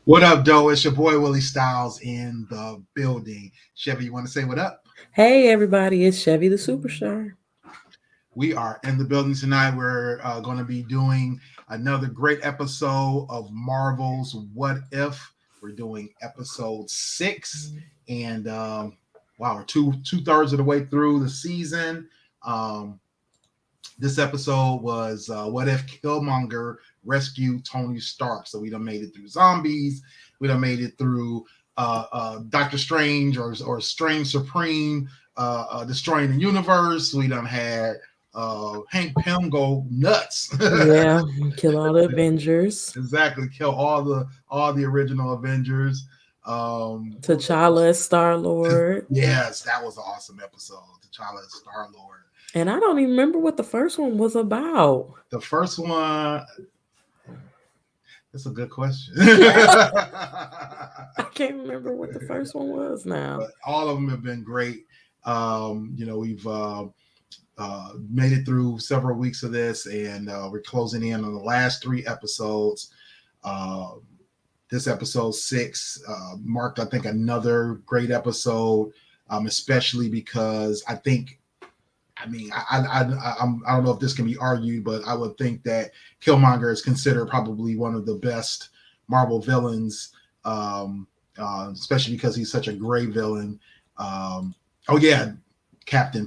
What up, Joe? It's your boy Willie Styles in the building. Chevy, you want to say what up? Hey everybody, it's Chevy the Superstar. We are in the building tonight. We're going to be doing another great episode of Marvel's What If. We're doing episode 6, and wow, we're two thirds of the way through the season. Um, this episode was What If Killmonger rescued Tony Stark? So we done made it through zombies. We done made it through Doctor Strange or Strange Supreme destroying the universe. We done had Hank Pym go nuts. Yeah, kill all the Avengers. Exactly, kill all the original Avengers. What was T'Challa as Star-Lord. Yes, that was an awesome episode. T'Challa as Star Lord. And I don't even remember what the first one was about. The first one, that's a good question. I can't remember what the first one was now. But all of them have been great. We've made it through several weeks of this, and we're closing in on the last 3 episodes. This episode 6 marked, I think, another great episode, especially because I don't know if this can be argued, but I would think that Killmonger is considered probably one of the best Marvel villains, especially because he's such a great villain. Oh yeah, Captain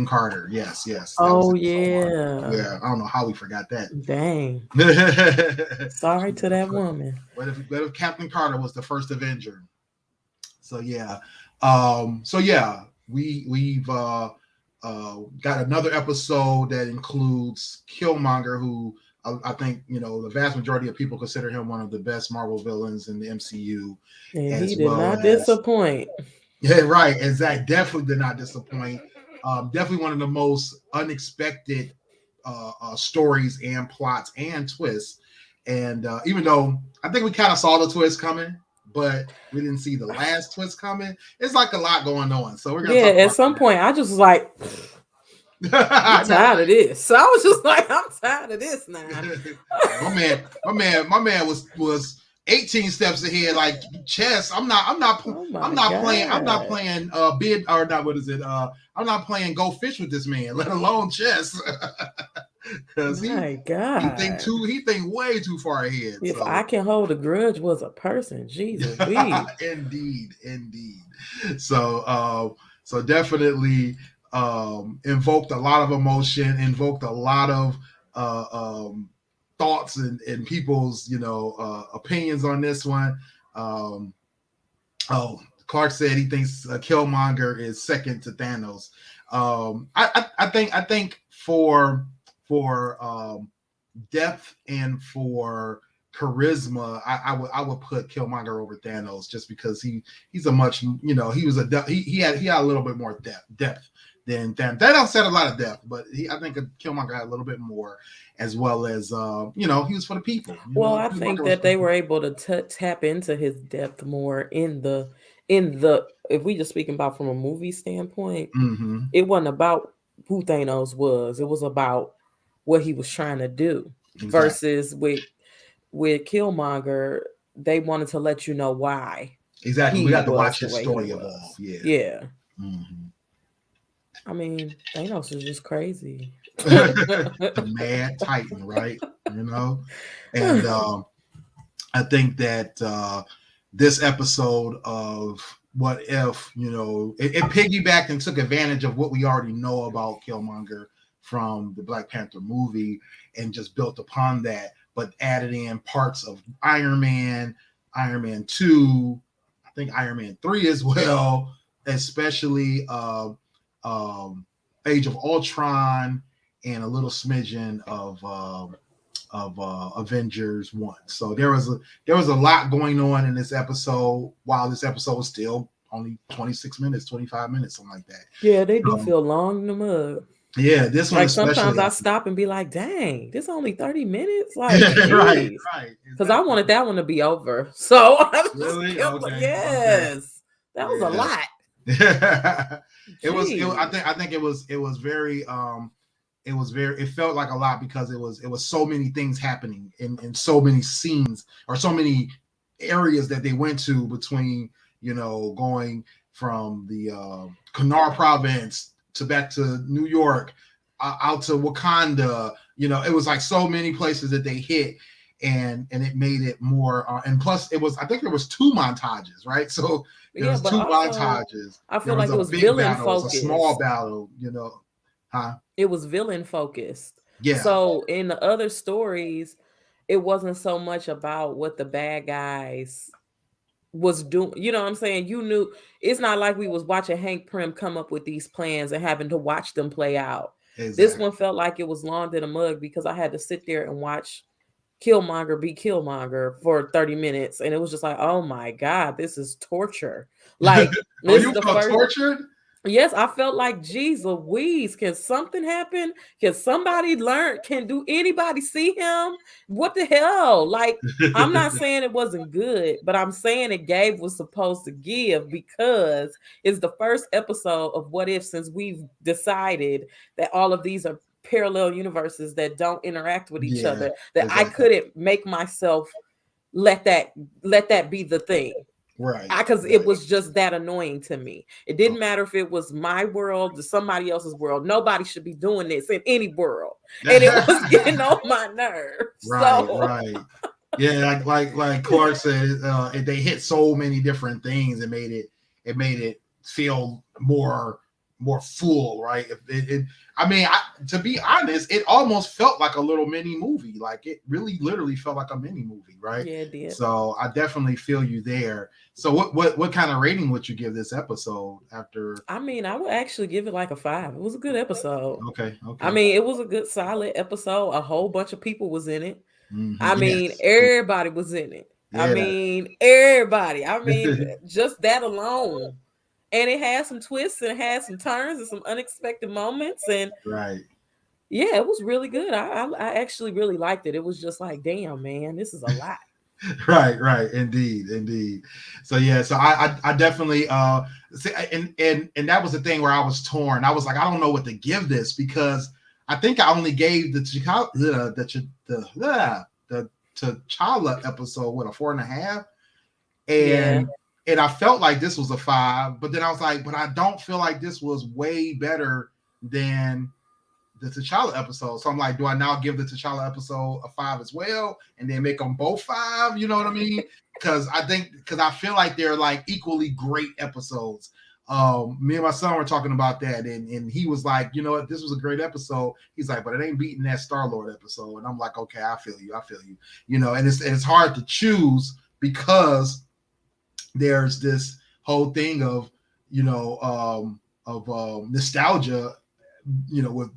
Carter. Yes. Oh yeah. Yeah, I don't know how we forgot that. Dang. Sorry to that woman. What if Captain Carter was the first Avenger? So yeah. We've got another episode that includes Killmonger, who I think the vast majority of people consider him one of the best Marvel villains in the MCU. And he did not disappoint. Yeah, right. Exactly. Definitely did not disappoint. Definitely one of the most unexpected stories and plots and twists. And even though I think we kind of saw the twist coming, but we didn't see the last twist coming. It's like a lot going on. So we're gonna at some point I just was like, I'm tired of this. So I was just like, I'm tired of this now. my man was 18 steps ahead, like chess. I'm not playing bid or not. What is it? I'm not playing go fish with this man, let alone chess. Because he think way too far ahead. If I can hold a grudge was a person, Jesus. Indeed. So definitely invoked a lot of emotion, invoked a lot of thoughts and people's opinions on this one. Clark said he thinks Killmonger is second to Thanos. I think for depth and for charisma, I would put Killmonger over Thanos, just because he's a much he had a little bit more depth than Thanos. Thanos had a lot of depth, but I think Killmonger had a little bit more, as well as he was for the people. Well, I think that they were able to tap into his depth more in the if we just speaking about from a movie standpoint, it wasn't about who Thanos was. It was about what he was trying to do. Exactly. Versus with Killmonger, they wanted to let you know why. Exactly. We got to watch his story evolve. Yeah. I mean, Thanos is just crazy. The mad titan, right? And I think that this episode of What If, it piggybacked and took advantage of what we already know about Killmonger from the Black Panther movie, and just built upon that, but added in parts of Iron Man 2, I think Iron Man 3 as well, especially Age of Ultron, and a little smidgen of Avengers 1. So there was a lot going on in this episode, while this episode was still only 26 minutes, 25 minutes, something like that. Yeah, they do feel long in the mud. Yeah, this one, like sometimes I stop and be like, dang, this only 30 minutes? Like, right. Because I wanted that one to be over. So I was really? Yes. That was a lot. I think it was very it felt like a lot, because it was so many things happening in so many scenes, or so many areas that they went to between, you know, going from the Kannar province to back to New York, out to Wakanda. You know, it was like so many places that they hit, and it made it more. And plus, it was, I think there was 2 montages, right? So there was but 2 also montages. I There feel was like it a was big villain battle, it was a small focused. battle. You know, huh? It was villain focused. Yeah, So in the other stories, it wasn't so much about what the bad guys was doing. You know what I'm saying? You knew, it's not like we was watching Hank Pym come up with these plans and having to watch them play out. This exactly. one felt like it was longer than a mug because I had to sit there and watch Killmonger be Killmonger for 30 minutes. And it was just like, oh my God, this is torture. Like, Oh, this is you the felt first. tortured? Yes, I felt like, geez Louise, can something happen? Can somebody learn? Can do anybody see him? What the hell? Like, I'm not saying it wasn't good, but I'm saying it gave was supposed to give because it's the first episode of What If since we've decided that all of these are parallel universes that don't interact with each Yeah, other, that I exactly. couldn't make myself let that be the thing. Right, Because it right. was just that annoying to me. It didn't matter if it was my world or somebody else's world. Nobody should be doing this in any world, and it was getting on my nerves. Right, So right. Yeah, like Clark said, they hit so many different things and made it feel more full, right? I mean, to be honest, it almost felt like a little mini movie. Like it really, literally felt like a mini movie, right? yeah, it did. So I definitely feel you there. So what kind of rating would you give this episode after? I mean, I would actually give it like a 5. It was a good episode. Okay, I okay. mean, it was a good, solid episode. A whole bunch of people was in it. I mean, Yes. everybody was in it. I Yeah. mean, everybody. I mean, just that alone. And it had some twists and it had some turns and some unexpected moments. And Right. yeah, it was really good. I actually really liked it. It was just like, damn, man, this is a lot. Right, indeed. So yeah, so I definitely see, and that was the thing where I was torn. I was like, I don't know what to give this because I think I only gave the T'Challa episode what, a 4.5, Yeah. and I felt like this was a 5, but then I was like, but I don't feel like this was way better than the T'Challa episode. So I'm like, do I now give the T'Challa episode a 5 as well, and then make them both 5? You know what I mean? Because I feel like they're like equally great episodes. Me and my son were talking about that, and he was like, you know what, this was a great episode. He's like, but it ain't beating that Star-Lord episode. And I'm like, okay, I feel you. You know, and it's hard to choose because there's this whole thing of, you know, nostalgia, you know, with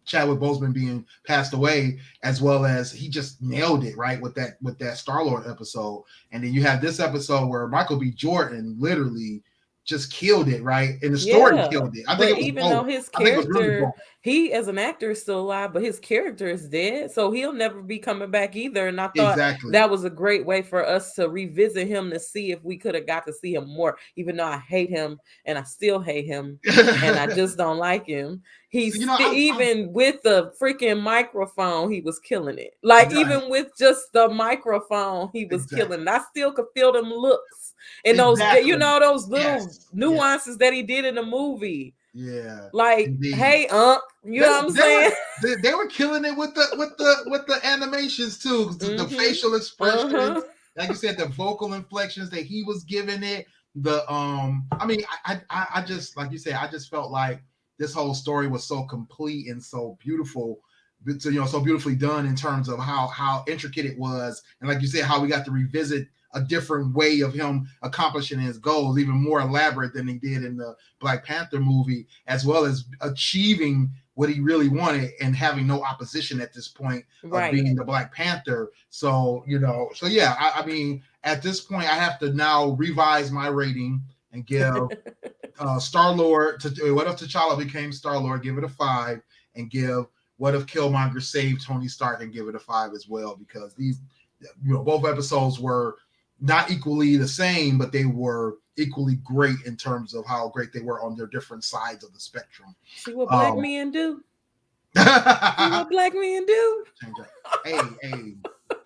Chadwick Boseman being passed away, as well as he just nailed it, right, with that Star-Lord episode. And then you have this episode where Michael B. Jordan literally just killed it, right? And the story Yeah. killed it. I think But it was even though both. his I think it was really character, both. he as an actor is still alive, but his character is dead. So he'll never be coming back either. And I thought Exactly. that was a great way for us to revisit him to see if we could have got to see him more, even though I hate him and I still hate him and I just don't like him. He's you know, even with the freaking microphone, he was killing it. Like right. even with just the microphone, he was killing it. I still could feel them looks and those, you know, those little nuances that he did in the movie. Yeah. Like, indeed. hey, you know what I'm saying? They were killing it with the animations too, the facial expressions, like you said, the vocal inflections that he was giving it. The I mean, I just, like you said, I just felt like this whole story was so complete and so beautiful, you know, so beautifully done in terms of how intricate it was, and like you said, how we got to revisit a different way of him accomplishing his goals, even more elaborate than he did in the Black Panther movie, as well as achieving what he really wanted and having no opposition at this point of being the Black Panther. So, you know, so yeah, I mean, at this point, I have to now revise my rating and give Star-Lord, What If T'Challa Became Star-Lord, give it a 5, and give What If Killmonger Saved Tony Stark and give it a 5 as well, because these, you know, both episodes were not equally the same, but they were equally great in terms of how great they were on their different sides of the spectrum. See what black men do? See what black men do? Hey,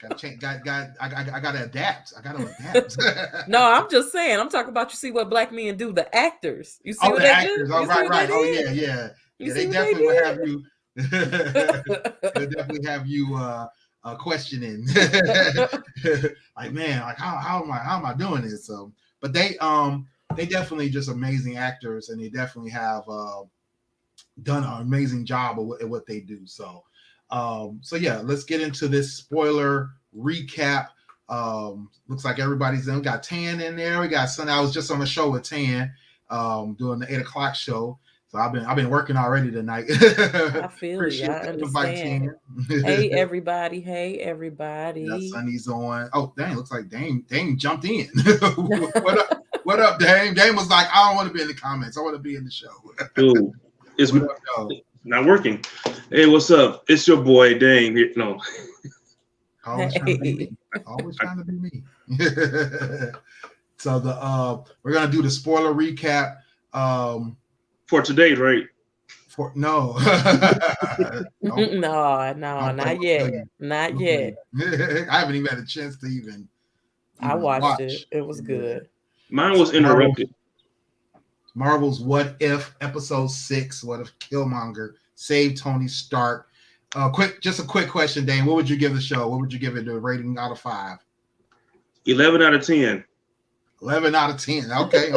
I gotta adapt. I gotta adapt. No, I'm just saying. I'm talking about you see what black men do. The actors. You see Oh, what the they actors. did? Oh, You see right, what right. they Oh, did? yeah. You see They what definitely will have they you. They definitely have you questioning. Like, man, like how am I doing this? So, but they definitely just amazing actors, and they definitely have done an amazing job at what they do. So, so yeah, let's get into this spoiler recap. Looks like everybody's in. We got Tan in there. We got Sunny. I was just on the show with Tan, doing the 8:00 show. So I've been working already tonight. I feel you. Appreciate I the invite, understand. Tan. Hey everybody. Hey everybody. Yeah, Sunny's on. Oh, dang, looks like Dame jumped in. What up? What up, Dame? Dame was like, I don't want to be in the comments. I want to be in the show. Dude, it's What up, yo? not working. Hey, what's up? It's your boy Dame here. No, Always trying to be me. Always trying to be me. So we're gonna do the spoiler recap. for today, right? No. No, not yet. Not yet. I haven't even had a chance to even I watched watch. it. It was good. Mine was interrupted. Marvel's What If episode 6. What if Killmonger saved Tony Stark? Just a quick question, Dane. What would you give the show? What would you give it a rating out of 5? 11 out of 10. 11 out of 10. Okay.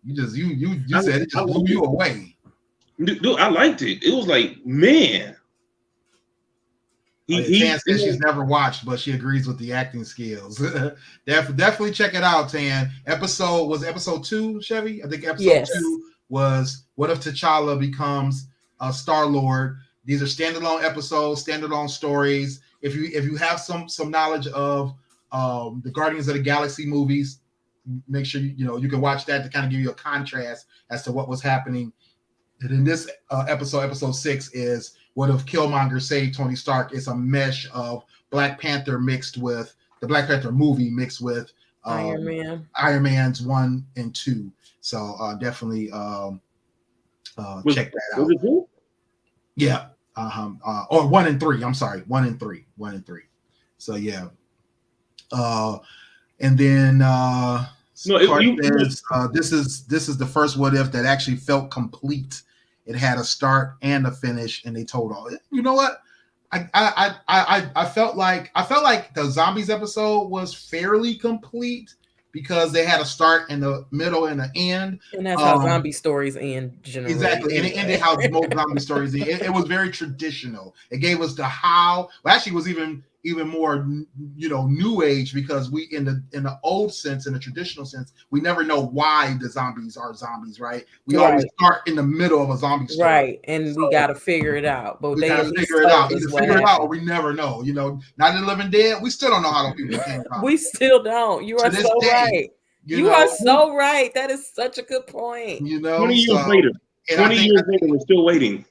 You said it just blew you away. Dude, I liked it. It was like, man. Tan says she's never watched, but she agrees with the acting skills. Definitely check it out, Tan. Episode 2, Chevy? I think episode 2 was What If T'Challa becomes a Star-Lord. These are standalone episodes, standalone stories. If you have some knowledge of the Guardians of the Galaxy movies, make sure you can watch that to kind of give you a contrast as to what was happening. And in this episode 6 is What If Killmonger Saved Tony Stark. It's a mesh of Black Panther mixed with the Black Panther movie mixed with Iron Man's 1 and 2. So definitely check that out. Was it cool? Yeah. Or 1 and 3. I'm sorry, 1 and 3. 1 and 3. So yeah. And then this is the first What If that actually felt complete. It had a start and a finish, and they told all. You know what? I felt like the zombies episode was fairly complete because they had a start and a middle and an end. And that's how zombie stories end generally. Exactly. And it ended how most zombie stories end. It was very traditional. It gave us the how. Well, actually, it was even more new age, because we in the old sense, in the traditional sense, we never know why the zombies are zombies, right? We always start in the middle of a zombie story. Right. And we gotta figure it out. But we gotta figure it out. Either figure it out or we never know. Night of the Living Dead, we still don't know how those people came from. We still don't. You are so right. You are so right. That is such a good point. 20 years later. 20 years later, we're still waiting.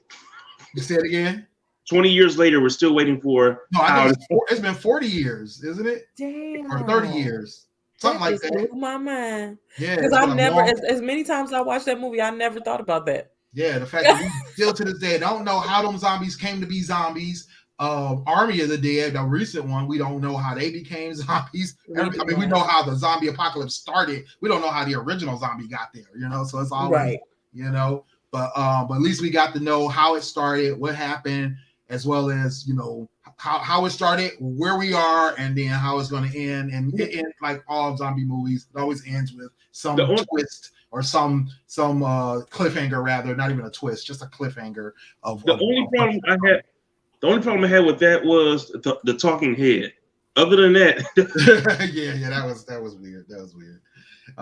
You say it again? 20 years later, we're still waiting for. No, I think it's been 40 years, isn't it? Damn. Or 30 years. Something like that. Blew my mind. Yeah. Because I never, as many times I watched that movie, I never thought about that. Yeah, the fact that we still to this day don't know how them zombies came to be zombies. Army of the Dead, the recent one, we don't know how they became zombies. We know how the zombie apocalypse started. We don't know how the original zombie got there, so it's always right. But at least we got to know how it started, what happened, as well as how it started, where we are, and then how it's going to end. And it ends like all zombie movies. It always ends with some twist or some cliffhanger, rather, not even a twist, just a cliffhanger of the only problem I had with that was the talking head. Other than that, yeah, that was weird. That was weird.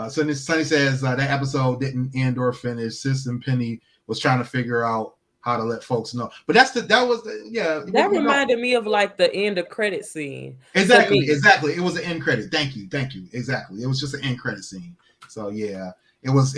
Sunny says that episode didn't end or finish. Sis and Penny was trying to figure out how to let folks know, but that reminded me of like the end of credit scene. Exactly. It was an end credit. Thank you. Exactly. It was just an end credit scene. So yeah, it was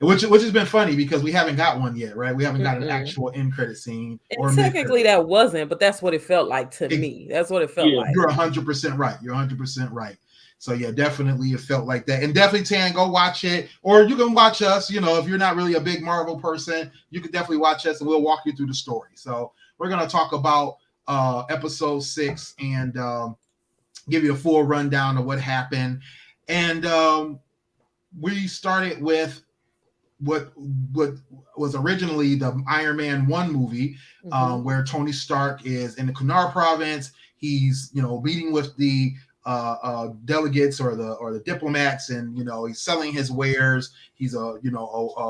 which has been funny because we haven't got one yet, right? We haven't got an actual end credit scene. And technically that wasn't, but that's what it felt like to me. That's what it felt like. You're 100% right. You're 100% right. So yeah, definitely it felt like that. And definitely, Tan, go watch it. Or you can watch us, if you're not really a big Marvel person, you can definitely watch us and we'll walk you through the story. So we're going to talk about episode 6 and give you a full rundown of what happened. And we started with what was originally the Iron Man 1 movie, where Tony Stark is in the Kunar province. He's, meeting with the delegates or the diplomats, and he's selling his wares. He's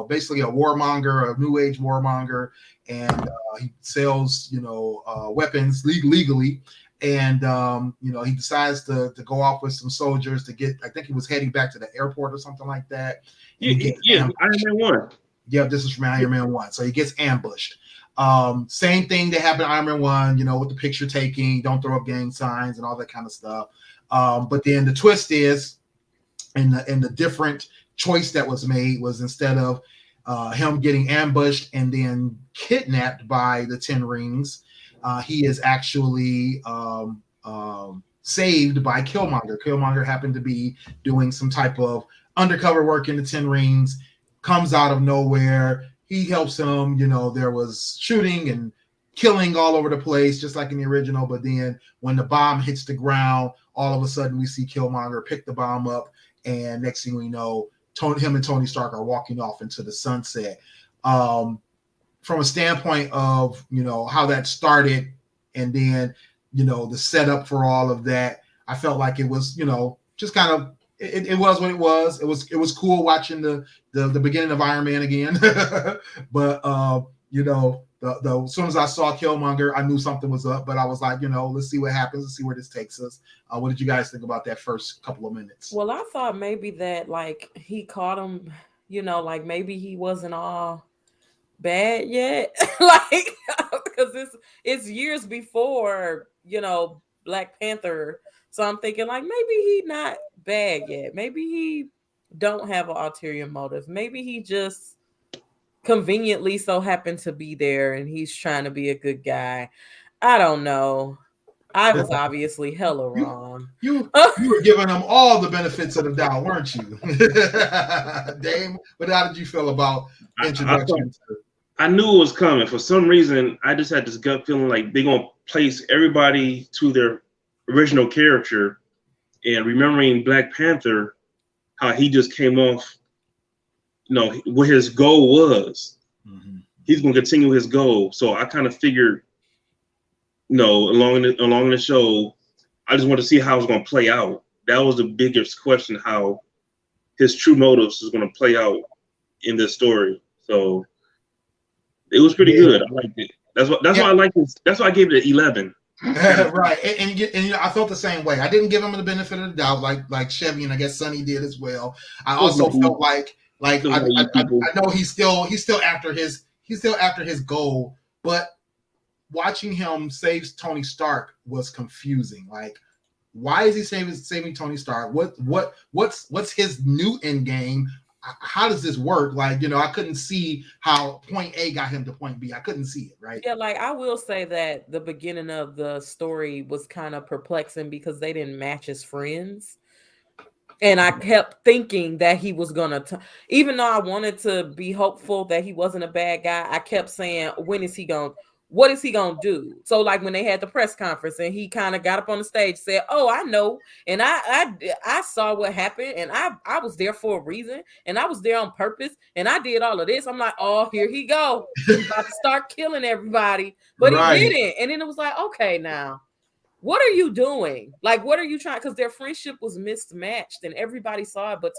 basically a warmonger, a new age warmonger, and he sells weapons legally. And he decides to go off with some soldiers to get. I think he was heading back to the airport or something like that. Yeah, Iron Man 1. Yeah, this is from Iron Man 1. So he gets ambushed. Same thing that happened in Iron Man 1, with the picture taking, don't throw up gang signs and all that kind of stuff. But then the twist is, and the different choice that was made was, instead of him getting ambushed and then kidnapped by the 10 Rings, he is actually saved by Killmonger. Killmonger happened to be doing some type of undercover work in the 10 Rings, comes out of nowhere. He helps him. There was shooting and killing all over the place, just like in the original. But then when the bomb hits the ground, all of a sudden we see Killmonger pick the bomb up, and next thing we know, him and Tony Stark are walking off into the sunset. From a standpoint of, how that started, and then, the setup for all of that, I felt like it was, just kind of, it was what it was. It was cool watching the beginning of Iron Man again. But as soon as I saw Killmonger, I knew something was up. But I was like, let's see what happens. Let's see where this takes us. What did you guys think about that first couple of minutes? Well, I thought maybe that he caught him, maybe he wasn't all bad yet, because it's years before Black Panther. So I'm thinking maybe he not bad yet. Maybe he don't have an ulterior motive. Maybe he just conveniently so happened to be there and he's trying to be a good guy. I don't know. I was obviously hella wrong. You were giving him all the benefits of the doubt, weren't you? Dame, but how did you feel about introduction? I knew it was coming. For some reason, I just had this gut feeling like they're going to place everybody to their original character, and remembering Black Panther, how he just came off, what his goal was. Mm-hmm. He's going to continue his goal. So I kind of figured, along the show, I just want to see how it's going to play out. That was the biggest question, how his true motives is going to play out in this story. So it was pretty good. I liked it. That's why I like this. That's why I gave it an 11. Right, and I felt the same way. I didn't give him the benefit of the doubt, like Chevy, and I guess Sonny did as well. I also felt like I know he's still after his goal, but watching him save Tony Stark was confusing. Like, why is he saving Tony Stark? What's his new end game? How does this work? I couldn't see how point A got him to point B. I couldn't see it, right? Yeah, I will say that the beginning of the story was kind of perplexing because they didn't match as friends. And I kept thinking that he was going to, even though I wanted to be hopeful that he wasn't a bad guy, I kept saying, what is he going to do? So when they had the press conference and he kind of got up on the stage, said, oh, I know. And I saw what happened, and I was there for a reason, and I was there on purpose, and I did all of this. I'm like, oh, here he go. He's about to start killing everybody. But He didn't. And then it was like, okay, now, what are you doing? What are you trying? Because their friendship was mismatched, and everybody saw it, but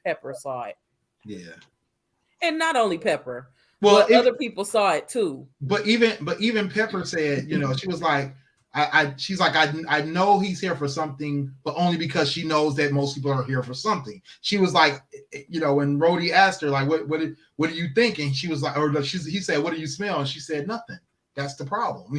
Pepper saw it. Yeah. And not only Pepper. Well, other people saw it too. But even Pepper said, she was like, she's like, I know he's here for something, but only because she knows that most people are here for something. She was like, when Rhodey asked her, what do you think? And she was like, he said, what do you smell? And she said, nothing. That's the problem.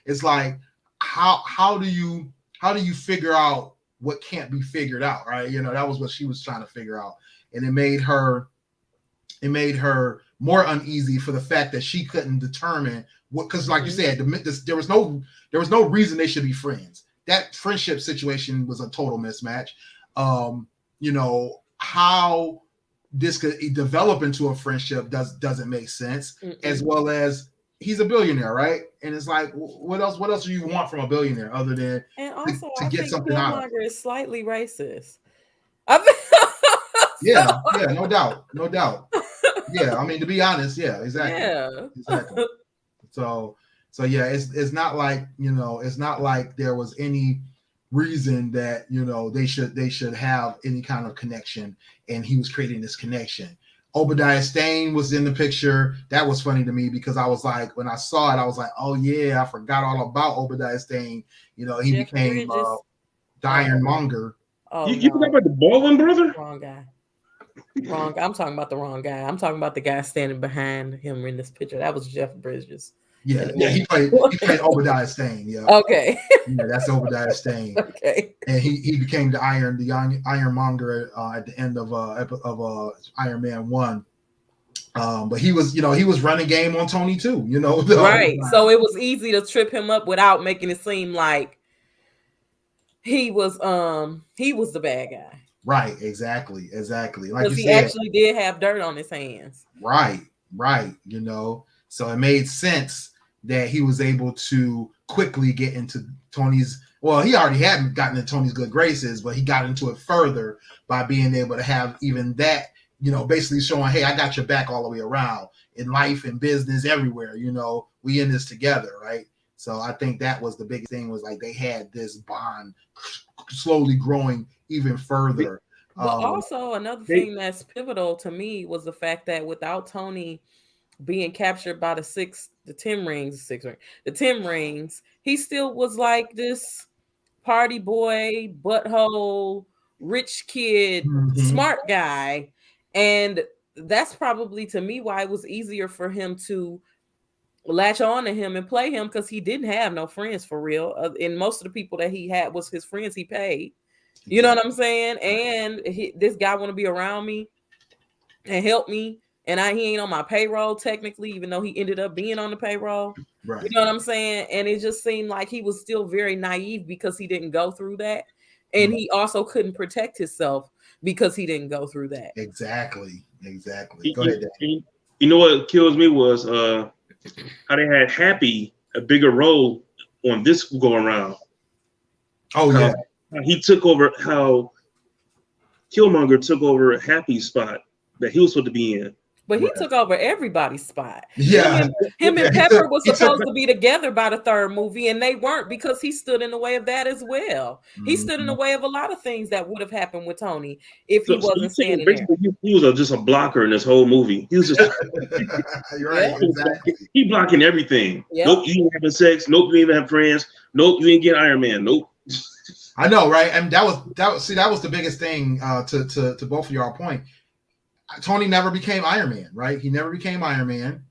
It's like, how do you figure out what can't be figured out, right? That was what she was trying to figure out, and it made her more uneasy for the fact that she couldn't determine what, because like you said, there was no reason they should be friends. That friendship situation was a total mismatch. How this could develop into a friendship doesn't make sense. Mm-mm. As well as he's a billionaire, right? And it's like, what else do you want from a billionaire other than And also, to I get think something out of it? Killmonger is slightly racist. I think, Yeah, no doubt. Yeah, I mean, to be honest, yeah, exactly. Yeah. Exactly. So yeah, it's not like, it's not like there was any reason that, they should have any kind of connection, and he was creating this connection. Obadiah Stane was in the picture. That was funny to me because I was like, when I saw it, I was like, oh yeah, I forgot all about Obadiah Stane. He Jeff became Bridges. the Ironmonger. Oh, You forgot about the Baldwin brother? Wrong guy. I'm talking about the wrong guy. I'm talking about the guy standing behind him in this picture. That was Jeff Bridges. Yeah, he played Obadiah Stane. Yeah. Okay. Yeah, that's Obadiah Stane. Okay. And he became the Ironmonger at the end of Iron Man 1. But he was running game on Tony too. Right. So it was easy to trip him up without making it seem like he was the bad guy. Right, exactly. Like because he actually did have dirt on his hands. Right. So it made sense that he was able to quickly get into Tony's. Well, he already hadn't gotten into Tony's good graces, but he got into it further by being able to have even that, basically showing, hey, I got your back all the way around in life and business everywhere. We in this together, right? So I think that was the biggest thing, was like they had this bond slowly growing even further. But also another thing that's pivotal to me was the fact that without Tony being captured by the 10 rings, he still was like this party boy, butthole, rich kid, smart guy. And that's probably, to me, why it was easier for him to latch on to him and play him, because he didn't have no friends for real. And most of the people that he had was his friends he paid. You know what I'm saying? And this guy want to be around me and help me. And he ain't on my payroll technically, even though he ended up being on the payroll. Right. You know what I'm saying? And it just seemed like he was still very naive because he didn't go through that. And he also couldn't protect himself because he didn't go through that. Exactly. Go ahead, Dan. You know what kills me was how they had Happy a bigger role on this go around. Oh, yeah. He took over, how Killmonger took over Happy's spot that he was supposed to be in. But he took over everybody's spot. Yeah. Him and Pepper was supposed to be together by the third movie, and they weren't, because he stood in the way of that as well. He stood in the way of a lot of things that would have happened with Tony if he wasn't standing there. He was just a blocker in this whole movie. He was just You're right. Exactly. He blocking everything. Yep. Nope, you ain't having sex. Nope, you ain't even have friends. Nope, you ain't get Iron Man. Nope. I know, right? And that was the biggest thing to both of y'all point. Tony never became Iron Man, right? He never became Iron Man.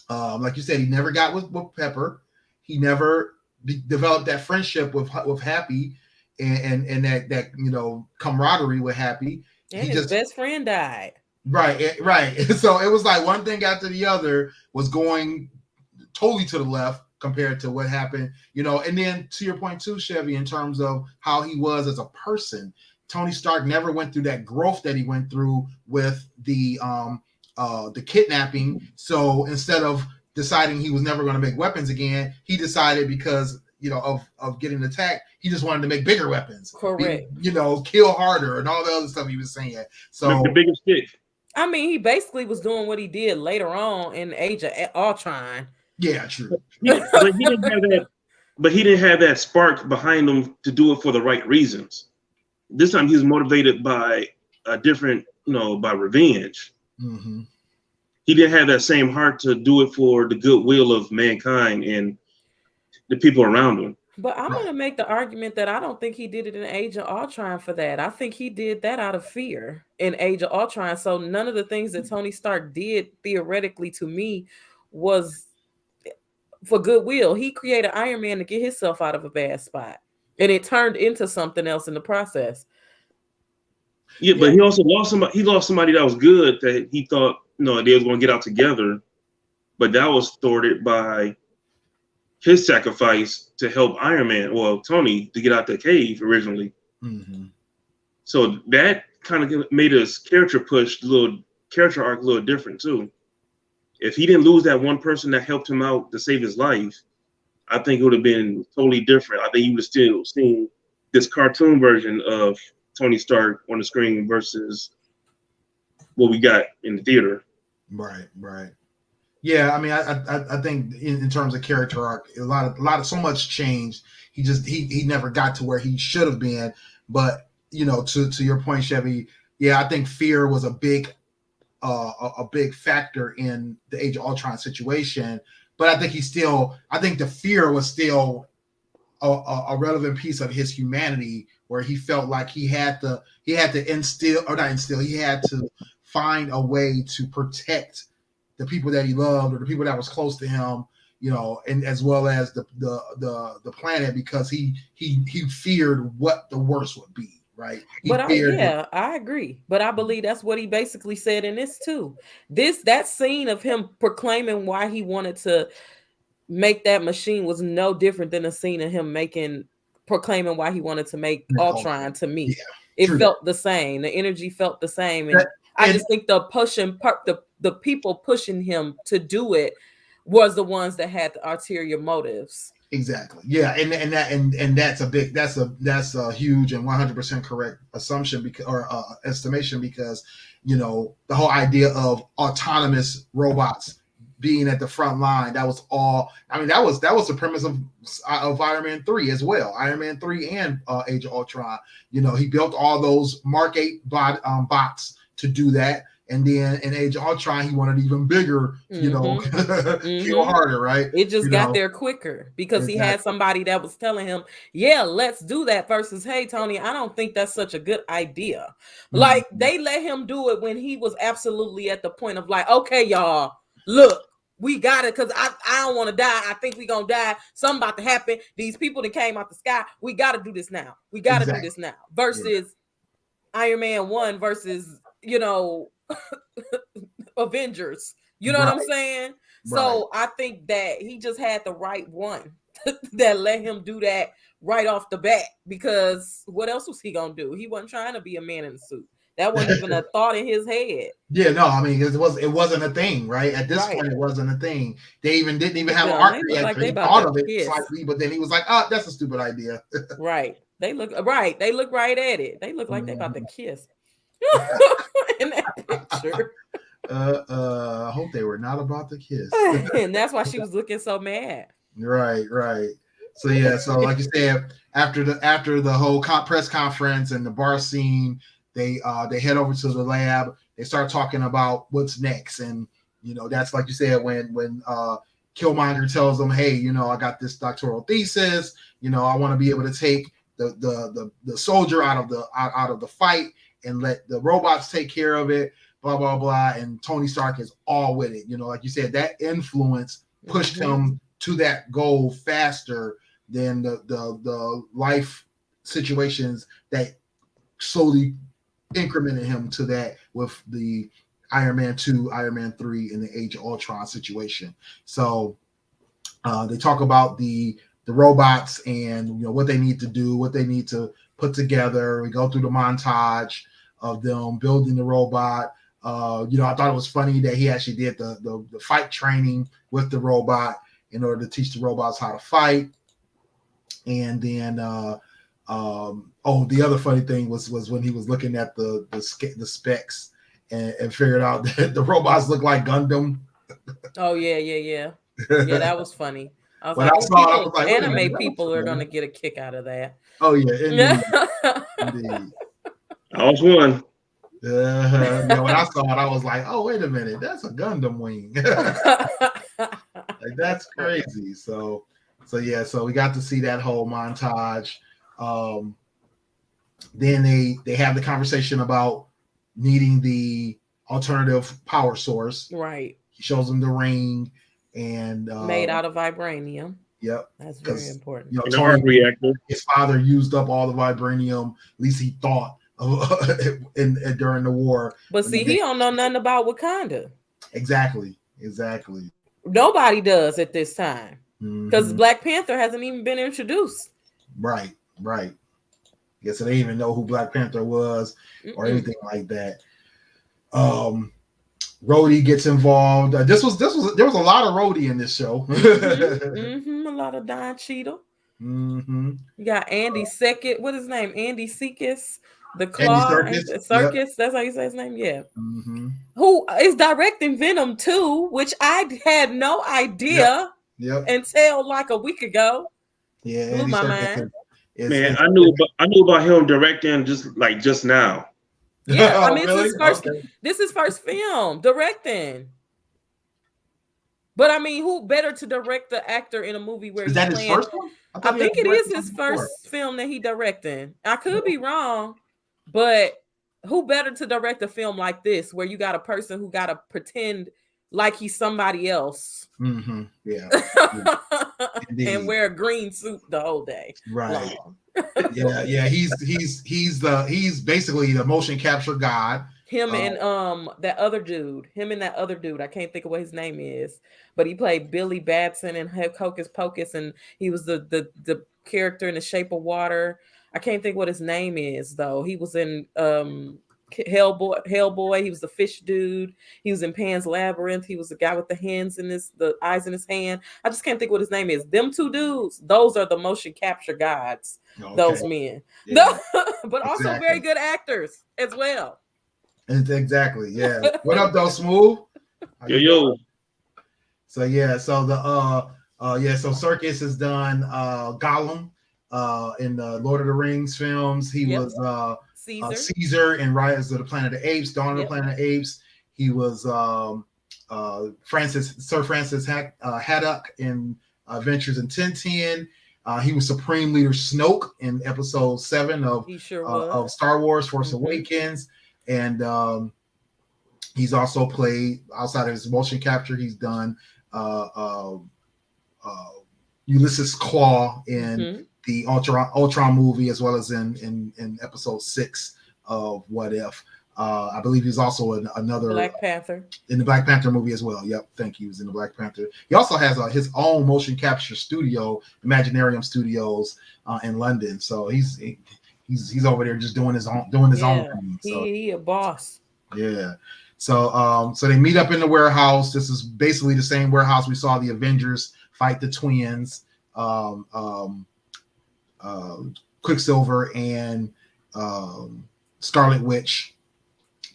Like you said, he never got with Pepper. He never developed that friendship with Happy and that camaraderie with Happy. And his best friend died. Right. So it was like one thing after the other was going totally to the left compared to what happened, and then to your point too, Chevy, in terms of how he was as a person. Tony Stark never went through that growth that he went through with the kidnapping. So instead of deciding he was never going to make weapons again, he decided, because of getting attacked, he just wanted to make bigger weapons. Correct. Kill harder and all the other stuff he was saying. So the biggest stick. I mean, he basically was doing what he did later on in Age of Ultron. Yeah, true. But he didn't have that spark behind him to do it for the right reasons. This time he was motivated by a different, by revenge. Mm-hmm. He didn't have that same heart to do it for the goodwill of mankind and the people around him. But I'm going to make the argument that I don't think he did it in Age of Ultron for that. I think he did that out of fear in Age of Ultron. So none of the things that Tony Stark did, theoretically, to me, was for goodwill. He created Iron Man to get himself out of a bad spot. And it turned into something else in the process. Yeah, but he also lost somebody. He lost somebody that was good, that he thought, they was going to get out together. But that was thwarted by his sacrifice to help Iron Man, Tony, to get out the cave originally. Mm-hmm. So that kind of made his character arc a little different too. If he didn't lose that one person that helped him out to save his life, I think it would have been totally different. I think you would have still seen this cartoon version of Tony Stark on the screen versus what we got in the theater. Right. Yeah, I mean, I think in terms of character arc, a lot of so much changed. He never got to where he should have been. But to your point, Chevy, yeah, I think fear was a big factor in the Age of Ultron situation. But I think the fear was still a relevant piece of his humanity, where he felt like he had to find a way to protect the people that he loved or the people that was close to him, and as well as the planet, because he feared what the worst would be, right? I agree. But I believe that's what he basically said in this too. That scene of him proclaiming why he wanted to make that machine was no different than a scene of him proclaiming why he wanted to make Ultron. To me, it felt the same. The energy felt the same, and I just think the pushing part, the people pushing him to do it was the ones that had the ulterior motives. Exactly. Yeah, and that's a huge and 100% correct assumption estimation, because the whole idea of autonomous robots being at the front line, that was all. I mean, that was the premise of Iron Man 3 as well. Iron Man 3 and Age of Ultron. He built all those Mark 8 bots to do that. And then in Age of Ultron, he wanted even bigger, kill harder, right? It just got there quicker because he had somebody that was telling him, yeah, let's do that, versus, hey, Tony, I don't think that's such a good idea. Like, they let him do it when he was absolutely at the point of like, okay, y'all, look, we got it, because I don't want to die. I think we're going to die. Something about to happen. These people that came out the sky, we got to do this now. We got to do this now. Versus Iron Man 1 versus, Avengers. You know what I'm saying? So I think that he just had the right one that let him do that right off the bat, because what else was he going to do? He wasn't trying to be a man in a suit. That wasn't even a thought in his head. Yeah, no, I mean, it wasn't a thing, right? At this point, it wasn't a thing. They didn't even have an arc reactor. Like he thought of it slightly, but then he was like, "Oh, that's a stupid idea." Right. They look right. They look right at it. They look like they about to kiss in that picture. I hope they were not about to kiss. And that's why she was looking so mad. Right. So yeah, so like you said, after the whole press conference and the bar scene, they head over to the lab. They start talking about what's next, and that's like you said, when Killmonger tells them, "Hey, I got this doctoral thesis. I want to be able to take the soldier out of the fight and let the robots take care of it." Blah blah blah. And Tony Stark is all with it. Like you said, that influence pushed him to that goal faster than the life situations that slowly incremented him to that with the Iron Man 2, Iron Man 3, and the Age of Ultron situation. So they talk about the robots and what they need to do, what they need to put together. We go through the montage of them building the robot. I thought it was funny that he actually did the fight training with the robot in order to teach the robots how to fight. And then the other funny thing was when he was looking at the specs and figured out that the robots look like Gundam. Oh yeah, that was funny. I was like, anime people are gonna get a kick out of that. Oh yeah, indeed. I was one. When I saw it, I was like, "Oh, wait a minute, that's a Gundam wing." Like, that's crazy. So we got to see that whole montage. Then they have the conversation about needing the alternative power source. Right. He shows them the ring and made out of vibranium. Yep, that's very important. Tony, reactor. His father used up all the vibranium. At least he thought during the war. But see, he don't know nothing about Wakanda. Exactly. Nobody does at this time, because Black Panther hasn't even been introduced. Right. Guess they didn't even know who Black Panther was or anything like that. Rhodey gets involved. There was a lot of Rhodey in this show. A lot of Don Cheadle. You got Andy Serkis. What is his name? Andy Serkis. The Claw. Andy Serkis. Yep. That's how you say his name. Yeah. Who is directing Venom 2, which I had no idea until like a week ago. Yeah, blew my mind. Man, I knew about him directing just now. Yeah, I mean, really? This is his first film directing. But I mean, who better to direct the actor in a movie where is that his first one? I think it is his first film that he directed. I could be wrong, but who better to direct a film like this where you got a person who got to pretend like he's somebody else? Yeah. And wear a green suit the whole day. Right. Yeah. He's basically the motion capture god. Him and that other dude. I can't think of what his name is, but he played Billy Batson in Hocus Pocus, and he was the character in The Shape of Water. I can't think what his name is though. He was in Hellboy. He was the fish dude. He was in Pan's Labyrinth. He was the guy with the eyes in his hand. I just can't think what his name is. Them two dudes, those are the motion capture gods. Okay. Those men. Yeah. But also very good actors as well. Exactly. Yeah. What up, though, Smooth? Yo. So so Serkis has done Gollum in the Lord of the Rings films. He was Caesar in Rise of the Planet of the Apes, Dawn of the Planet of the Apes. He was Sir Francis Haddock in Adventures in Tintin. He was Supreme Leader Snoke in Episode 7 of Star Wars: Force Awakens. And he's also played, outside of his motion capture, he's done Ulysses Claw in the Ultron movie, as well as in Episode 6 of What If. I believe he's also in another Black Panther in the Black Panther movie as well. Yep, thank you. He's in the Black Panther. He also has his own motion capture studio, Imaginarium Studios, in London. So he's over there just doing his own thing. So he a boss. Yeah. So they meet up in the warehouse. This is basically the same warehouse we saw the Avengers fight the twins, Quicksilver and Scarlet Witch,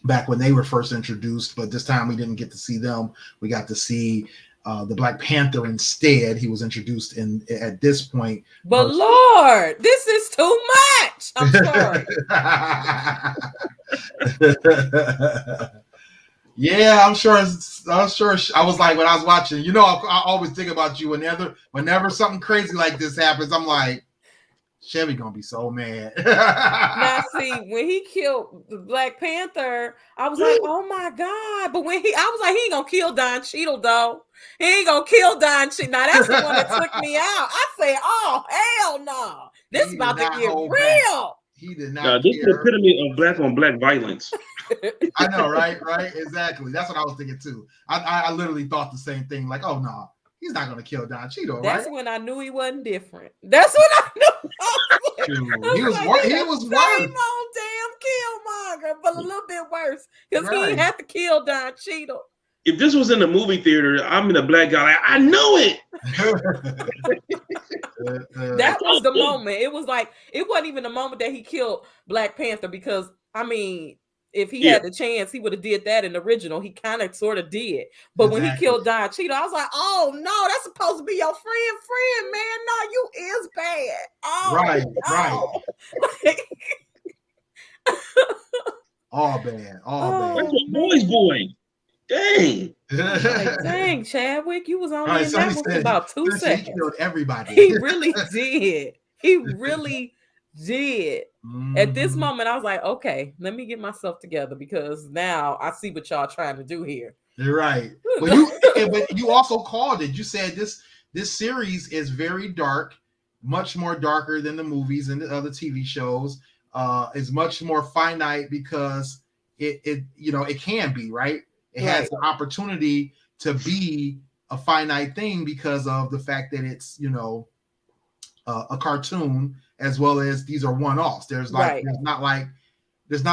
back when they were first introduced. But this time we didn't get to see them. We got to see the Black Panther instead. He was introduced at this point. But Lord, this is too much. I'm sorry. Yeah, I'm sure. I was like, when I was watching, I always think about you whenever something crazy like this happens. I'm like, Chevy gonna be so mad. Now, see, when he killed the Black Panther, I was like, oh my God. But I was like, he ain't gonna kill Don Cheadle, though. He ain't gonna kill Don Cheadle. Now, that's the one that took me out. I said, oh, hell no. This is about to get real. Back. He did not. This is the epitome of black on black violence. I know, right? Exactly. That's what I was thinking too. I literally thought the same thing. Like, oh no, he's not gonna kill Don Cheadle. That's when I knew he wasn't different. That's when I knew. He was same old damn Killmonger, but a little bit worse because he didn't have to kill Don Cheadle. If this was in the movie theater, I'm in a black guy. I know it. That was the moment. It was like, it wasn't even the moment that he killed Black Panther, because I mean, if he had the chance, he would have did that in the original. He kind of sort of did. But when he killed Don Cheadle, I was like, oh no, that's supposed to be your friend, man. No, you is bad. Oh, right. Like, all bad. That's a boy's boy. Dang. Like, dang, Chadwick, you was only in that for about 2 seconds. He killed everybody. He really did. He really did. At this moment, I was like, okay, let me get myself together, because now I see what y'all trying to do here. You're right. But you also called it. You said this series is very dark, much more darker than the movies and the other TV shows. It's much more finite because it can be, right? It has the opportunity to be a finite thing because of the fact that it's, a cartoon, as well as these are one-offs. There's not like there's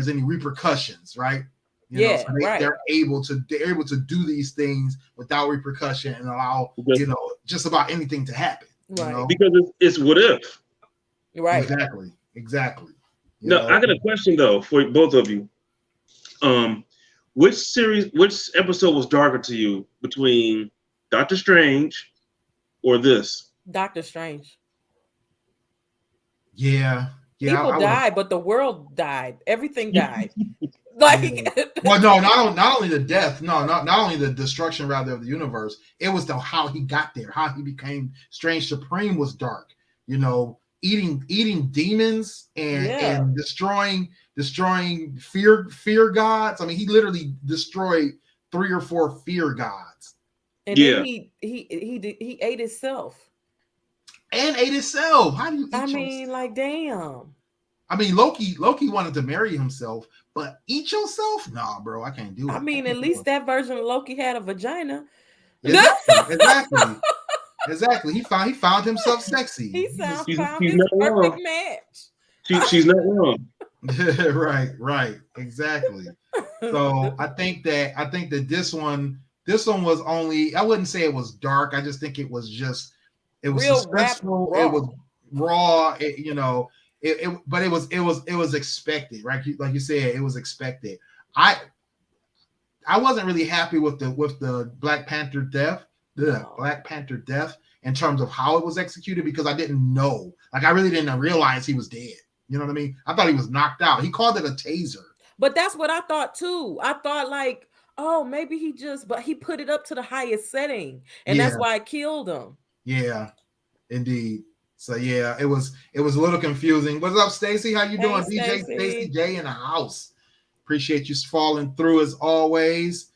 any repercussions, right? You know, Yeah, so right. they're able to do these things without repercussion and allow just about anything to happen. Right. You know? Because it's what if. Right. Exactly. No, I got a question though for both of you. Which episode was darker to you between Doctor Strange or this? Doctor Strange. Yeah. People died, but the world died. Everything died. Like, well, no, not only the death, not only the destruction rather of the universe. It was how he got there, how he became Strange Supreme was dark. You know, eating demons and destroying fear gods. I mean, he literally destroyed 3 or 4 fear gods. And then he ate himself. And ate himself. How do you eat yourself? Like, damn. I mean, Loki wanted to marry himself, but eat yourself? Nah, bro, I can't do it. I mean, at least that version of Loki had a vagina. Exactly. He found himself sexy. He found his perfect match. She's not wrong. Right. Exactly. So I think that this one was only, I wouldn't say it was dark. I just think it was real suspenseful. It was raw. But it was expected, right? Like you said, it was expected. I wasn't really happy with the Black Panther death, in terms of how it was executed, because I didn't know. Like, I really didn't realize he was dead. You know what I mean? I thought he was knocked out. He called it a taser. But that's what I thought too. I thought like, oh, maybe but he put it up to the highest setting, and that's why it killed him. Yeah, indeed. So yeah, it was a little confusing. What's up, Stacy? How you doing? DJ Stacy J in the house. Appreciate you falling through as always.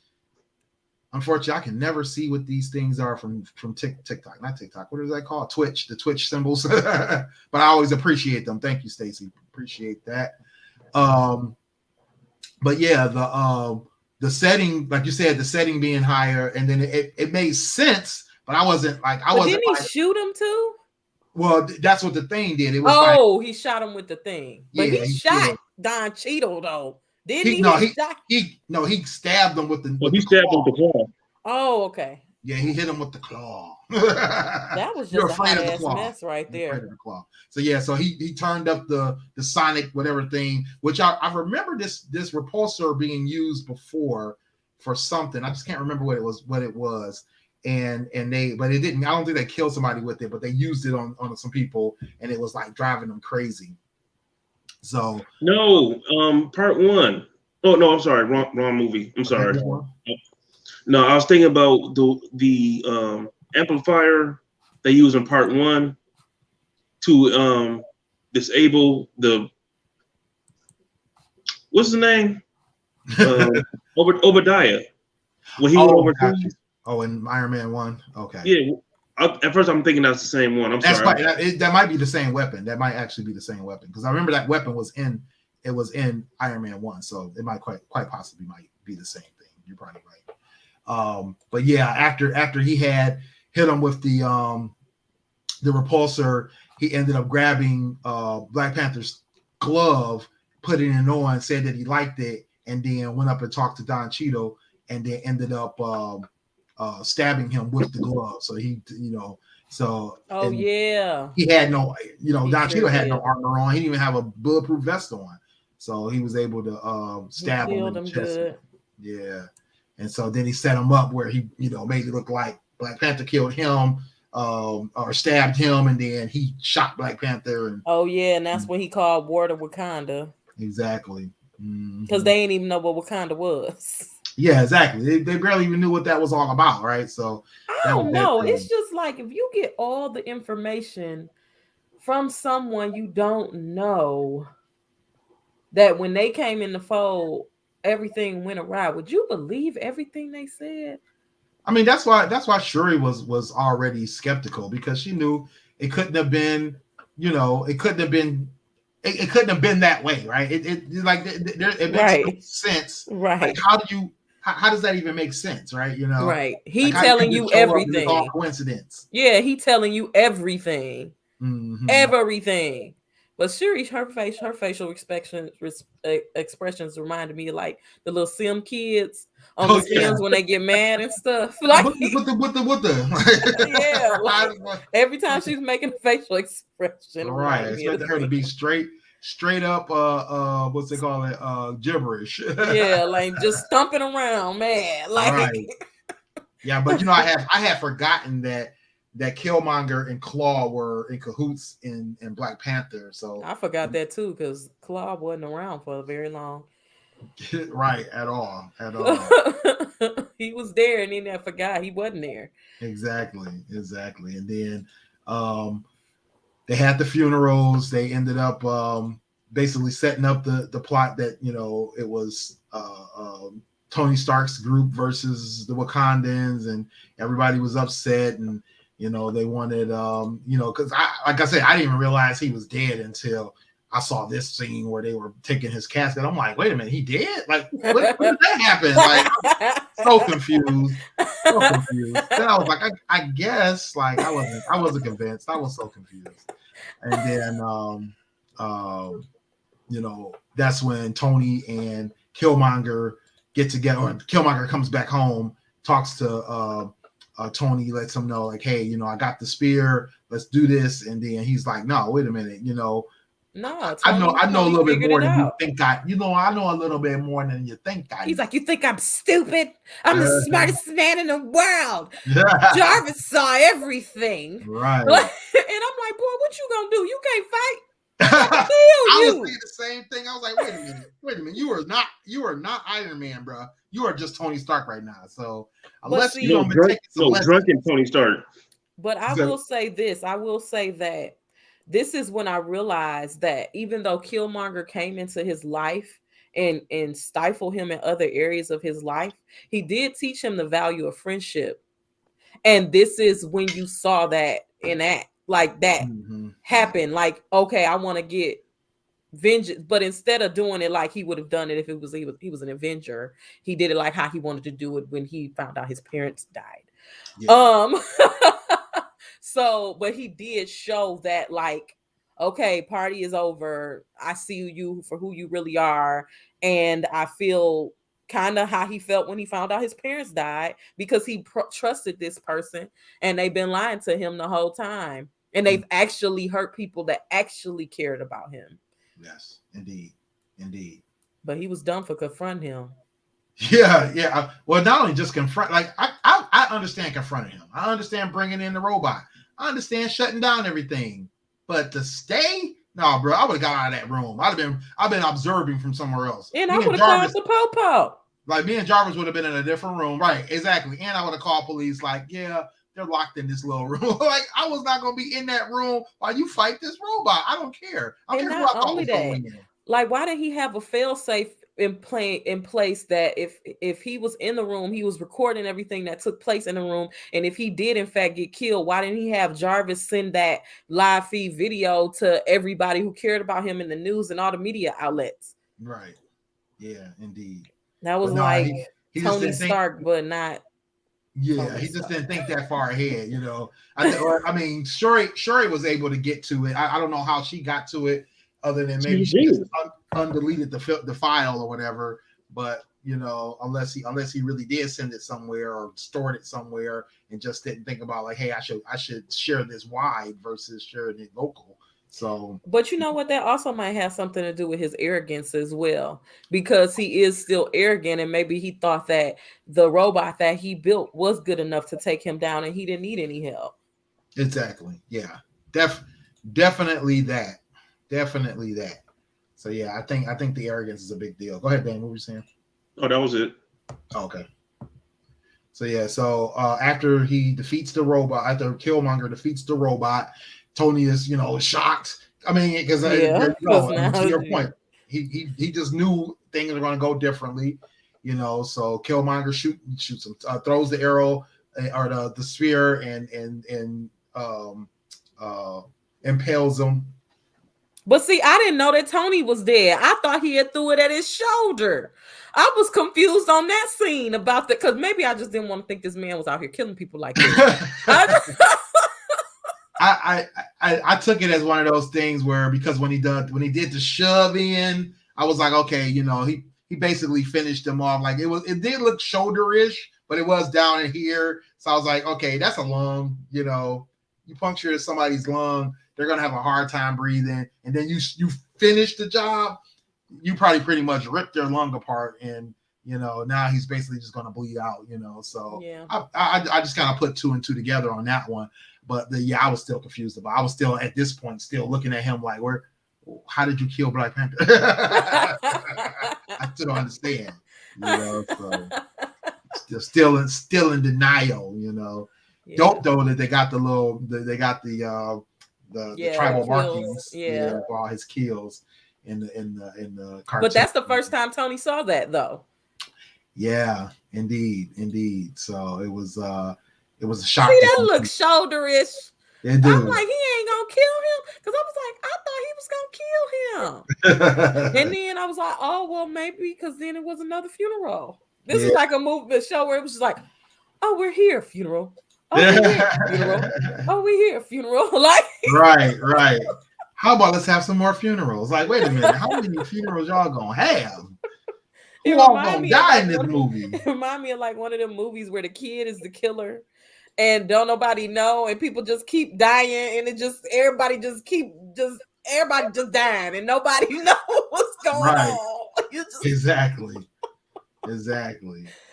Unfortunately, I can never see what these things are from TikTok. Not TikTok. What is that called? Twitch. The Twitch symbols. But I always appreciate them. Thank you, Stacy. Appreciate that. But yeah, the setting, like you said, the setting being higher, and then it made sense. But I wasn't like Didn't he shoot him too? Well, that's what the thing did. It was he shot him with the thing. But he shot Don Cheadle though. Didn't he stabbed him with the stabbed him with the claw. Oh, okay. Yeah, he hit him with the claw. That was just a hot-ass mess right there. Afraid of the claw. So yeah, so he turned up the sonic whatever thing, which I remember this repulsor being used before for something. I just can't remember what it was. And but it didn't. I don't think they killed somebody with it, but they used it on some people, and it was like driving them crazy. So no, part 1. Oh no, I'm sorry, wrong movie. I'm sorry. No, I was thinking about the amplifier they use in part 1 to disable the what's the name? Obadiah. When he went overseas. Oh, in Iron Man 1? Okay. Yeah. At first, I'm thinking that's the same one. I'm sorry. That might be the same weapon. That might actually be the same weapon, because I remember that weapon was in Iron Man 1, so it might quite possibly might be the same thing. You're probably right. But yeah, after he had hit him with the repulsor, he ended up grabbing Black Panther's glove, putting it on, said that he liked it, and then went up and talked to Don Cheadle, and then ended up stabbing him with the glove. So he, he had no, Don Cheadle had no armor on. He didn't even have a bulletproof vest on. So he was able to stab him in the chest. Yeah. And so then he set him up where he, made it look like Black Panther killed him or stabbed him, and then he shot Black Panther. And that's when he called War to Wakanda. Exactly. Because they didn't even know what Wakanda was. Yeah, exactly. They barely even knew what that was all about, right? So I don't know. It's just like, if you get all the information from someone you don't know, that when they came in the fold, everything went awry. Would you believe everything they said? I mean, that's why Shuri was already skeptical, because she knew it couldn't have been, it couldn't have been that way, right? It makes no sense. Right. Like, how does that even make sense, right? Right. He telling you everything. It's all coincidence. Yeah, he telling you everything. Mm-hmm. Everything. But Shuri, her facial expressions reminded me of like the little Sim kids on the Sims when they get mad and stuff. Like what yeah, like every time she's making a facial expression, right, expect her to be straight up what's they call it, gibberish. Yeah, like just stomping around, man. Like right. Yeah, but I had forgotten that Killmonger and Claw were in cahoots in Black Panther. So I forgot that too, because Claw wasn't around for very long. Right, at all. He was there and then I forgot he wasn't there. Exactly. And then they had the funerals. They ended up basically setting up the plot that it was Tony Stark's group versus the Wakandans, and everybody was upset, and they wanted because like I said, I didn't even realize he was dead until I saw this scene where they were taking his casket. I'm like, wait a minute, he dead? Like, when did that happen? Like, I'm so confused. Then I was like, I guess, like, I wasn't convinced. I was so confused. And then, that's when Tony and Killmonger get together. Or Killmonger comes back home, talks to Tony, lets him know, like, hey, I got the spear. Let's do this. And then he's like, no, wait a minute, No, Tony, I know a little bit more than you think. I know a little bit more than you think. He's like, you think I'm stupid? I'm the smartest man in the world. Jarvis saw everything, right? And I'm like, boy, what you gonna do? You can't fight. I was thinking the same thing. I was like, wait a minute. You are not Iron Man, bro. You are just Tony Stark right now. So unless drunken Tony Stark. But I will say this. I will say that this is when I realized that even though Killmonger came into his life and stifled him in other areas of his life, he did teach him the value of friendship. And this is when you saw that enact, like that happen. Like, okay, I want to get vengeance, but instead of doing it like he would have done it if he was an Avenger, he did it like how he wanted to do it when he found out his parents died. Yeah. So, but he did show that, like, okay, party is over. I see you for who you really are. And I feel kind of how he felt when he found out his parents died, because he trusted this person and they've been lying to him the whole time. And they've actually hurt people that actually cared about him. Yes, indeed. But he was dumb for confronting him. Yeah. Well, not only just confront, like, I understand confronting him. I understand bringing in the robot. I understand shutting down everything. But to stay, no, bro, I would have got out of that room. I've been observing from somewhere else. And I would have called the po-po. Like, me and Jarvis would have been in a different room. Right, exactly. And I would have called police, like, yeah, they're locked in this little room. Like, I was not going to be in that room while you fight this robot. I don't care. I don't care who I thought was going in. Like, why did he have a fail-safe in place that if he was in the room, he was recording everything that took place in the room, and if he did in fact get killed, why didn't he have Jarvis send that live feed video to everybody who cared about him in the news and all the media outlets? Right. Yeah, indeed. That was he Tony Stark, but not. Yeah, he just didn't think that far ahead, I mean, Shuri was able to get to it. I don't know how she got to it, other than maybe she just undeleted the file or whatever. But unless he really did send it somewhere or stored it somewhere and just didn't think about, like, hey, I should share this wide versus sharing it local. So, but you know what? That also might have something to do with his arrogance as well, because he is still arrogant, and maybe he thought that the robot that he built was good enough to take him down, and he didn't need any help. Exactly. Yeah. Definitely that. So yeah, I think the arrogance is a big deal. Go ahead, Dan. What were you saying? Oh, that was it. Okay. So yeah, after he defeats the robot, after Killmonger defeats the robot, Tony is, shocked. I mean, because to your point, he just knew things are going to go differently, So Killmonger shoots him, throws the arrow or the spear and impales him. But see, I didn't know that Tony was dead. I thought he had threw it at his shoulder. I was confused on that scene about that, because maybe I just didn't want to think this man was out here killing people like this. I took it as one of those things where because when he did the shove in, I was like, okay, he basically finished him off. Like it did look shoulder-ish, but it was down in here. So I was like, okay, that's a lung. You puncture somebody's lung, they're gonna have a hard time breathing, and then you finish the job. You probably pretty much ripped their lung apart, and now he's basically just gonna bleed out. So yeah. I just kind of put 2 and 2 together on that one. But I was still confused about. I was still at this point still looking at him like, how did you kill Black Panther? I still don't understand. So still in denial. Yeah. Dope though that they got the tribal markings. Yeah, for all his kills in the cartoon. But that's the first time Tony saw that though. Yeah, indeed. So it was a shock. See, that looks shoulder-ish. It do. I'm like, he ain't gonna kill him because I was like, I thought he was gonna kill him. And then I was like, oh well, maybe because then it was another funeral. This is like a movie, a show where it was just like, oh, we're here, funeral. Oh, we're here, funeral. Oh, we're here, funeral. Like, right. How about let's have some more funerals? Like, wait a minute, how many funerals y'all gonna have? Who all gonna die in this movie? It remind me of like one of them movies where the kid is the killer and don't nobody know, and people just keep dying, and everybody just dying, and nobody knows what's going on. Exactly.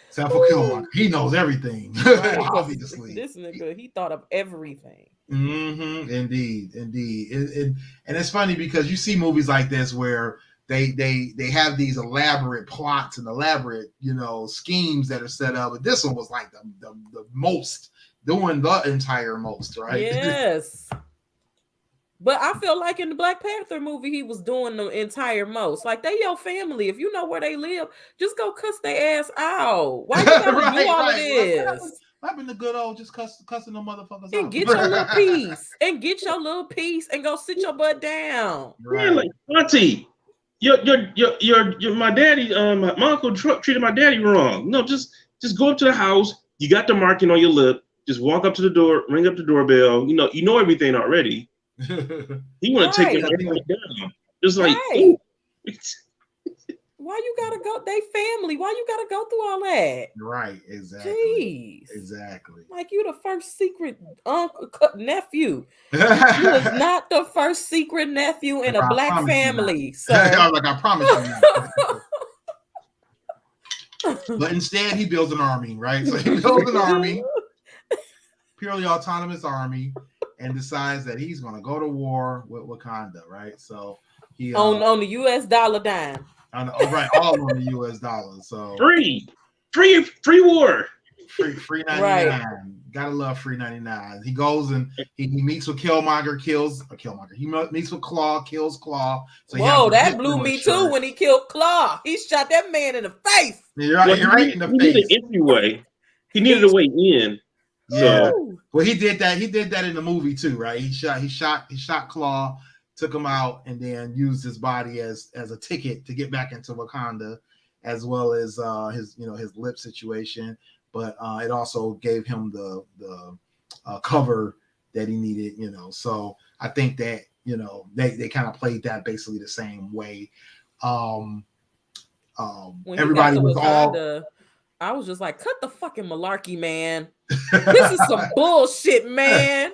Except for Killmonger, he knows everything. Right, obviously, this nigga, he thought of everything. Indeed, and it's funny because you see movies like this where they have these elaborate plots and elaborate schemes that are set up, but this one was like the most, doing the entire most, right? Yes. But I feel like in the Black Panther movie, he was doing the entire most. Like, they your family. If you know where they live, just go cuss their ass out. Why you gotta do all of this? I've been the good old just cussing them motherfuckers and out. Get your little piece. And get your little piece and go sit your butt down. Right. Yeah, like, Auntie, my daddy, my uncle treated my daddy wrong. No, just go up to the house. You got the marking on your lip. Just walk up to the door, ring up the doorbell. You know everything already. He want to take everything down. Just like, why you gotta go? They family. Why you gotta go through all that? Right, exactly. Jeez. Exactly. Like, you the first secret nephew. You is not the first secret nephew in a Black family, sir. I promise you. But instead, he builds an army, right? So he builds an army, purely autonomous army, and decides that he's going to go to war with Wakanda, right? So he on the U.S. dollar dime. All on the U.S. dollar. So free war, free 99. Right. Gotta love free 99. He goes and he meets with Killmonger, He meets with Claw, kills Claw. So whoa, that blew me too when he killed Claw. He shot that man in the face. You're right in the face. Needed an entryway. He needed a way in. Yeah. Well, he did that. He did that in the movie too, right? He shot Claw, took him out, and then used his body as a ticket to get back into Wakanda, as well as his lip situation. But it also gave him the cover that he needed, So I think that they kind of played that basically the same way. Everybody was Wakanda, I was just like, cut the fucking malarkey, man. This is some bullshit, man.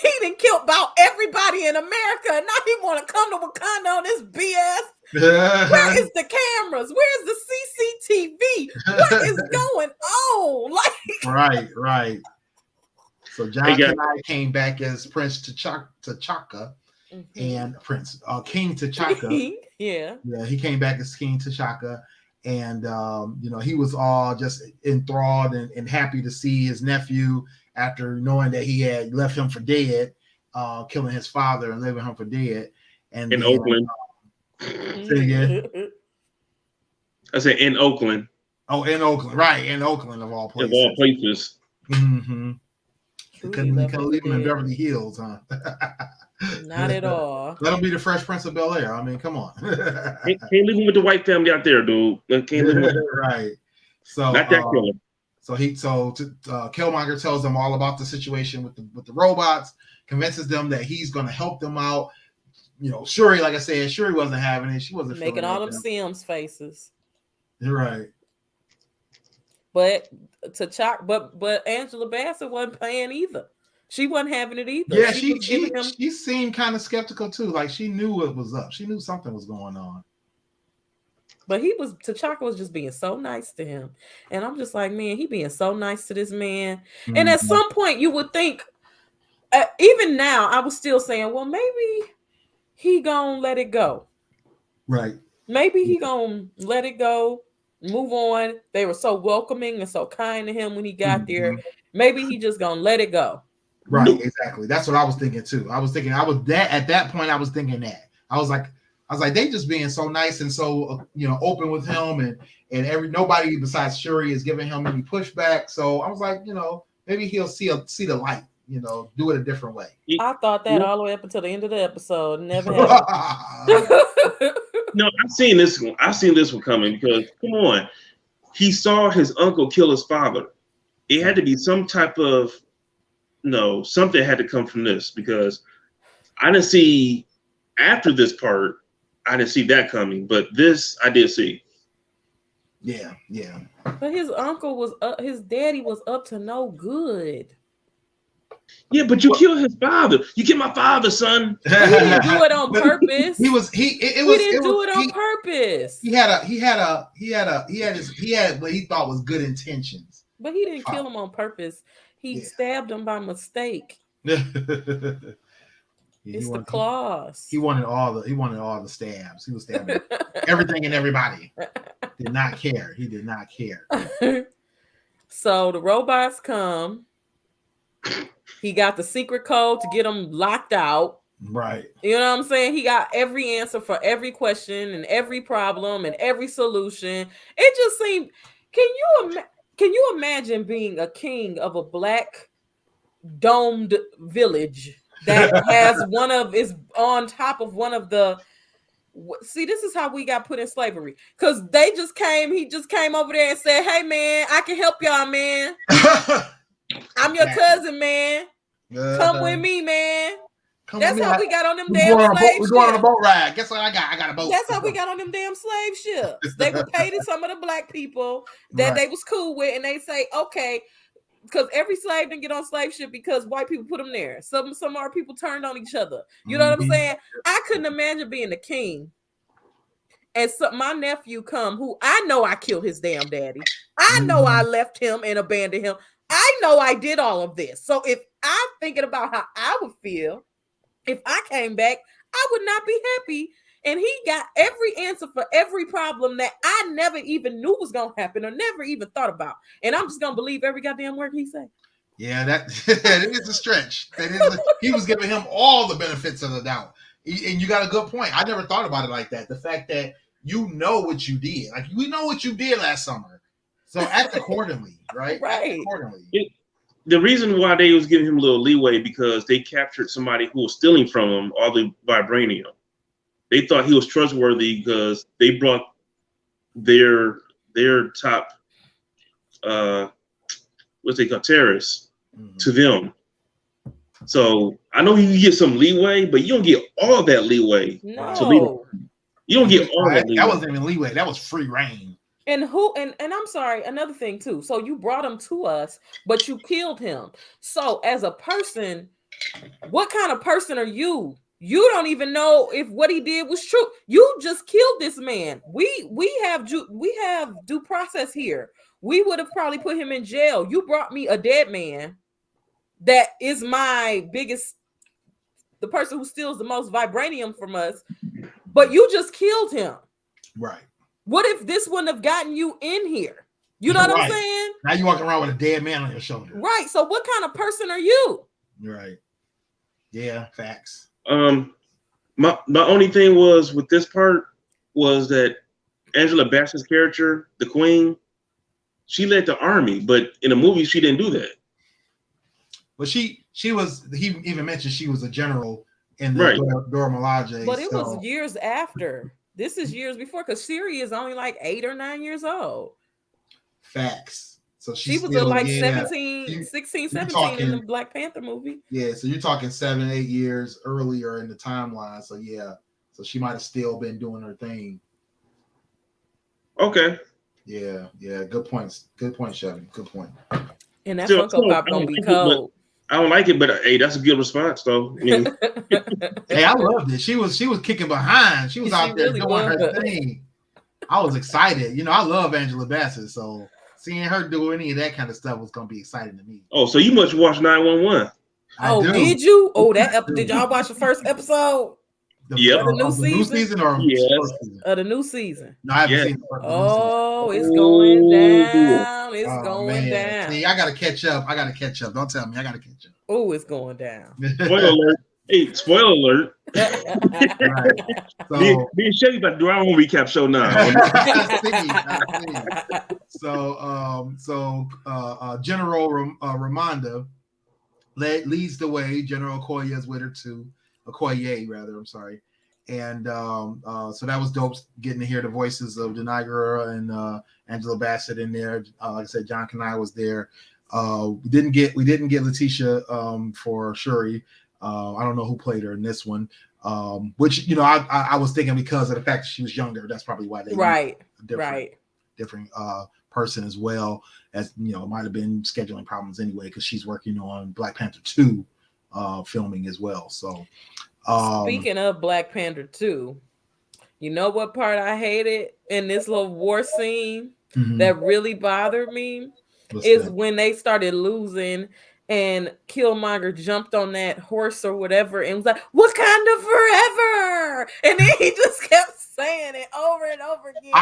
He done killed about everybody in America, and now he want to come to Wakanda on this BS. Where is the cameras? Where's the CCTV? What is going on? Like, right. So John Kanai came back as Prince T'Chaka, and King T'Chaka. Yeah, he came back as King T'Chaka. And, he was all just enthralled and happy to see his nephew after knowing that he had left him for dead, killing his father and leaving him for dead. And in Oakland. Say again? I said in Oakland. Oh, in Oakland. Right. In Oakland, of all places. Of all places. Mm-hmm. You couldn't leave him in Beverly Hills, huh? Not at all. Let him be the Fresh Prince of Bel-Air. I mean, come on. Can't leave him with the white family out there, dude. Can't leave him right. So not that killer. So Killmonger tells them all about the situation with the robots. convinces them that he's going to help them out. You know, Shuri, like I said, Shuri wasn't having it. She wasn't making all them them Sims faces. You're right. But but Angela Bassett wasn't paying either. She wasn't having it either. Yeah, she seemed kind of skeptical too. Like she knew what was up. She knew something was going on. But T'Chaka was just being so nice to him. And I'm just like, man, he being so nice to this man. Mm-hmm. And at some point you would think, even now, I was still saying, well, maybe he gonna let it go. Right. Maybe he gonna let it go, move on. They were so welcoming and so kind to him when he got there. Maybe he just gonna let it go. Right, exactly. That's what I was thinking too. At that point, I was thinking that. I was like, they just being so nice and so open with him, and nobody besides Shuri is giving him any pushback. So I was like, maybe he'll see the light, do it a different way. I thought that all the way up until the end of the episode. Never happened. No, I've seen this one coming because come on, he saw his uncle kill his father. It had to be some type of something had to come from this because I didn't see after this part. I didn't see that coming, but this I did see. Yeah. But his uncle his daddy was up to no good. Yeah, but you killed his father. You killed my father, son. He didn't do it on purpose. He didn't do it on purpose. He had what he thought was good intentions. But he didn't kill him on purpose. He stabbed him by mistake. It's the claws. He wanted all the stabs. He was stabbing everything and everybody. Did not care. He did not care. So the robots come. He got the secret code to get them locked out. Right. You know what I'm saying? He got every answer for every question and every problem and every solution. It just seemed. Can you imagine being a king of a black domed village that is on top of one of the. See, this is how we got put in slavery because he just came over there and said, "Hey, man, I can help y'all, man. I'm your cousin, man. Come with me, man." That's how we got on them damn slave ships. We're going on a boat ride. Guess what I got? I got a boat. That's how we got on them damn slave ships. They would pay to some of the black people that they was cool with, and they say, okay, because every slave didn't get on slave ship because white people put them there. Some of our people turned on each other. You know what I'm saying? I couldn't imagine being the king. And so my nephew who I know I killed his damn daddy. I know I left him and abandoned him. I know I did all of this. So if I'm thinking about how I would feel if I came back, I would not be happy. And he got every answer for every problem that I never even knew was going to happen or never even thought about. And I'm just going to believe every goddamn word he said. Yeah, that is a stretch. He was giving him all the benefits of the doubt. And you got a good point. I never thought about it like that. The fact that you know what you did. Like, we know what you did last summer. So act accordingly, right? Right. Act accordingly. The reason why they was giving him a little leeway because they captured somebody who was stealing from him all the vibranium. They thought he was trustworthy because they brought their top what's they call terrorists to them. So I know you get some leeway, but you don't get all that leeway to lead them. You don't get all that leeway. That wasn't even leeway. That was free reign. And I'm sorry, another thing too. So you brought him to us, but you killed him. So as a person, what kind of person are you? You don't even know if what he did was true. You just killed this man. We have due process here. We would have probably put him in jail. You brought me a dead man that is the person who steals the most vibranium from us, but you just killed him. Right. What if this wouldn't have gotten you in here? You know what I'm saying? Now you're walking around with a dead man on your shoulder. Right. So what kind of person are you? Right. Yeah, facts. My only thing was with this part was that Angela Bassett's character, the Queen, she led the army, but in the movie she didn't do that. But he even mentioned she was a general in the Dora Milaje. But it was years after. This is years before because Shuri is only like 8 or 9 years old. Facts. So she was still, like yeah, 16, 17 talking, in the Black Panther movie. Yeah, so you're talking 7, 8 years earlier in the timeline. So yeah, so she might have still been doing her thing. Okay. Yeah. Good points. Good point, Chevy. Good point. And that Funko Pop gonna be cold. I don't like it, but hey, that's a good response, though. I mean, hey, I loved it. She was kicking behind. She was out there really doing her thing. I was excited. You know, I love Angela Bassett, so seeing her do any of that kind of stuff was gonna be exciting to me. Oh, so you must watch 911? Oh, did you? Oh, did y'all watch the first episode? Yeah. The new season or the new season? No, I haven't seen the Oh, it's going down. It's going down. See, I gotta catch up. Don't tell me. I gotta catch up. Oh, it's going down. Spoiler alert. Hey, spoiler alert. Right. So, me and Chevy about to do our own recap show now. General Ramonda leads the way. General Okoye is with her too. Okoye, rather. I'm sorry. And so that was dope getting to hear the voices of Denai Guerrero and Angela Bassett in there. Like I said, John Kanai was there. We didn't get Letitia for Shuri. I don't know who played her in this one. Which I was thinking because of the fact that she was younger. That's probably why they different person as well, as it might have been scheduling problems anyway because she's working on Black Panther 2 filming as well. So speaking of Black Panther 2, you know what part I hated in this little war scene that really bothered me is when they started losing and Killmonger jumped on that horse or whatever and was like, Wakanda forever! And then he just kept saying it over and over again.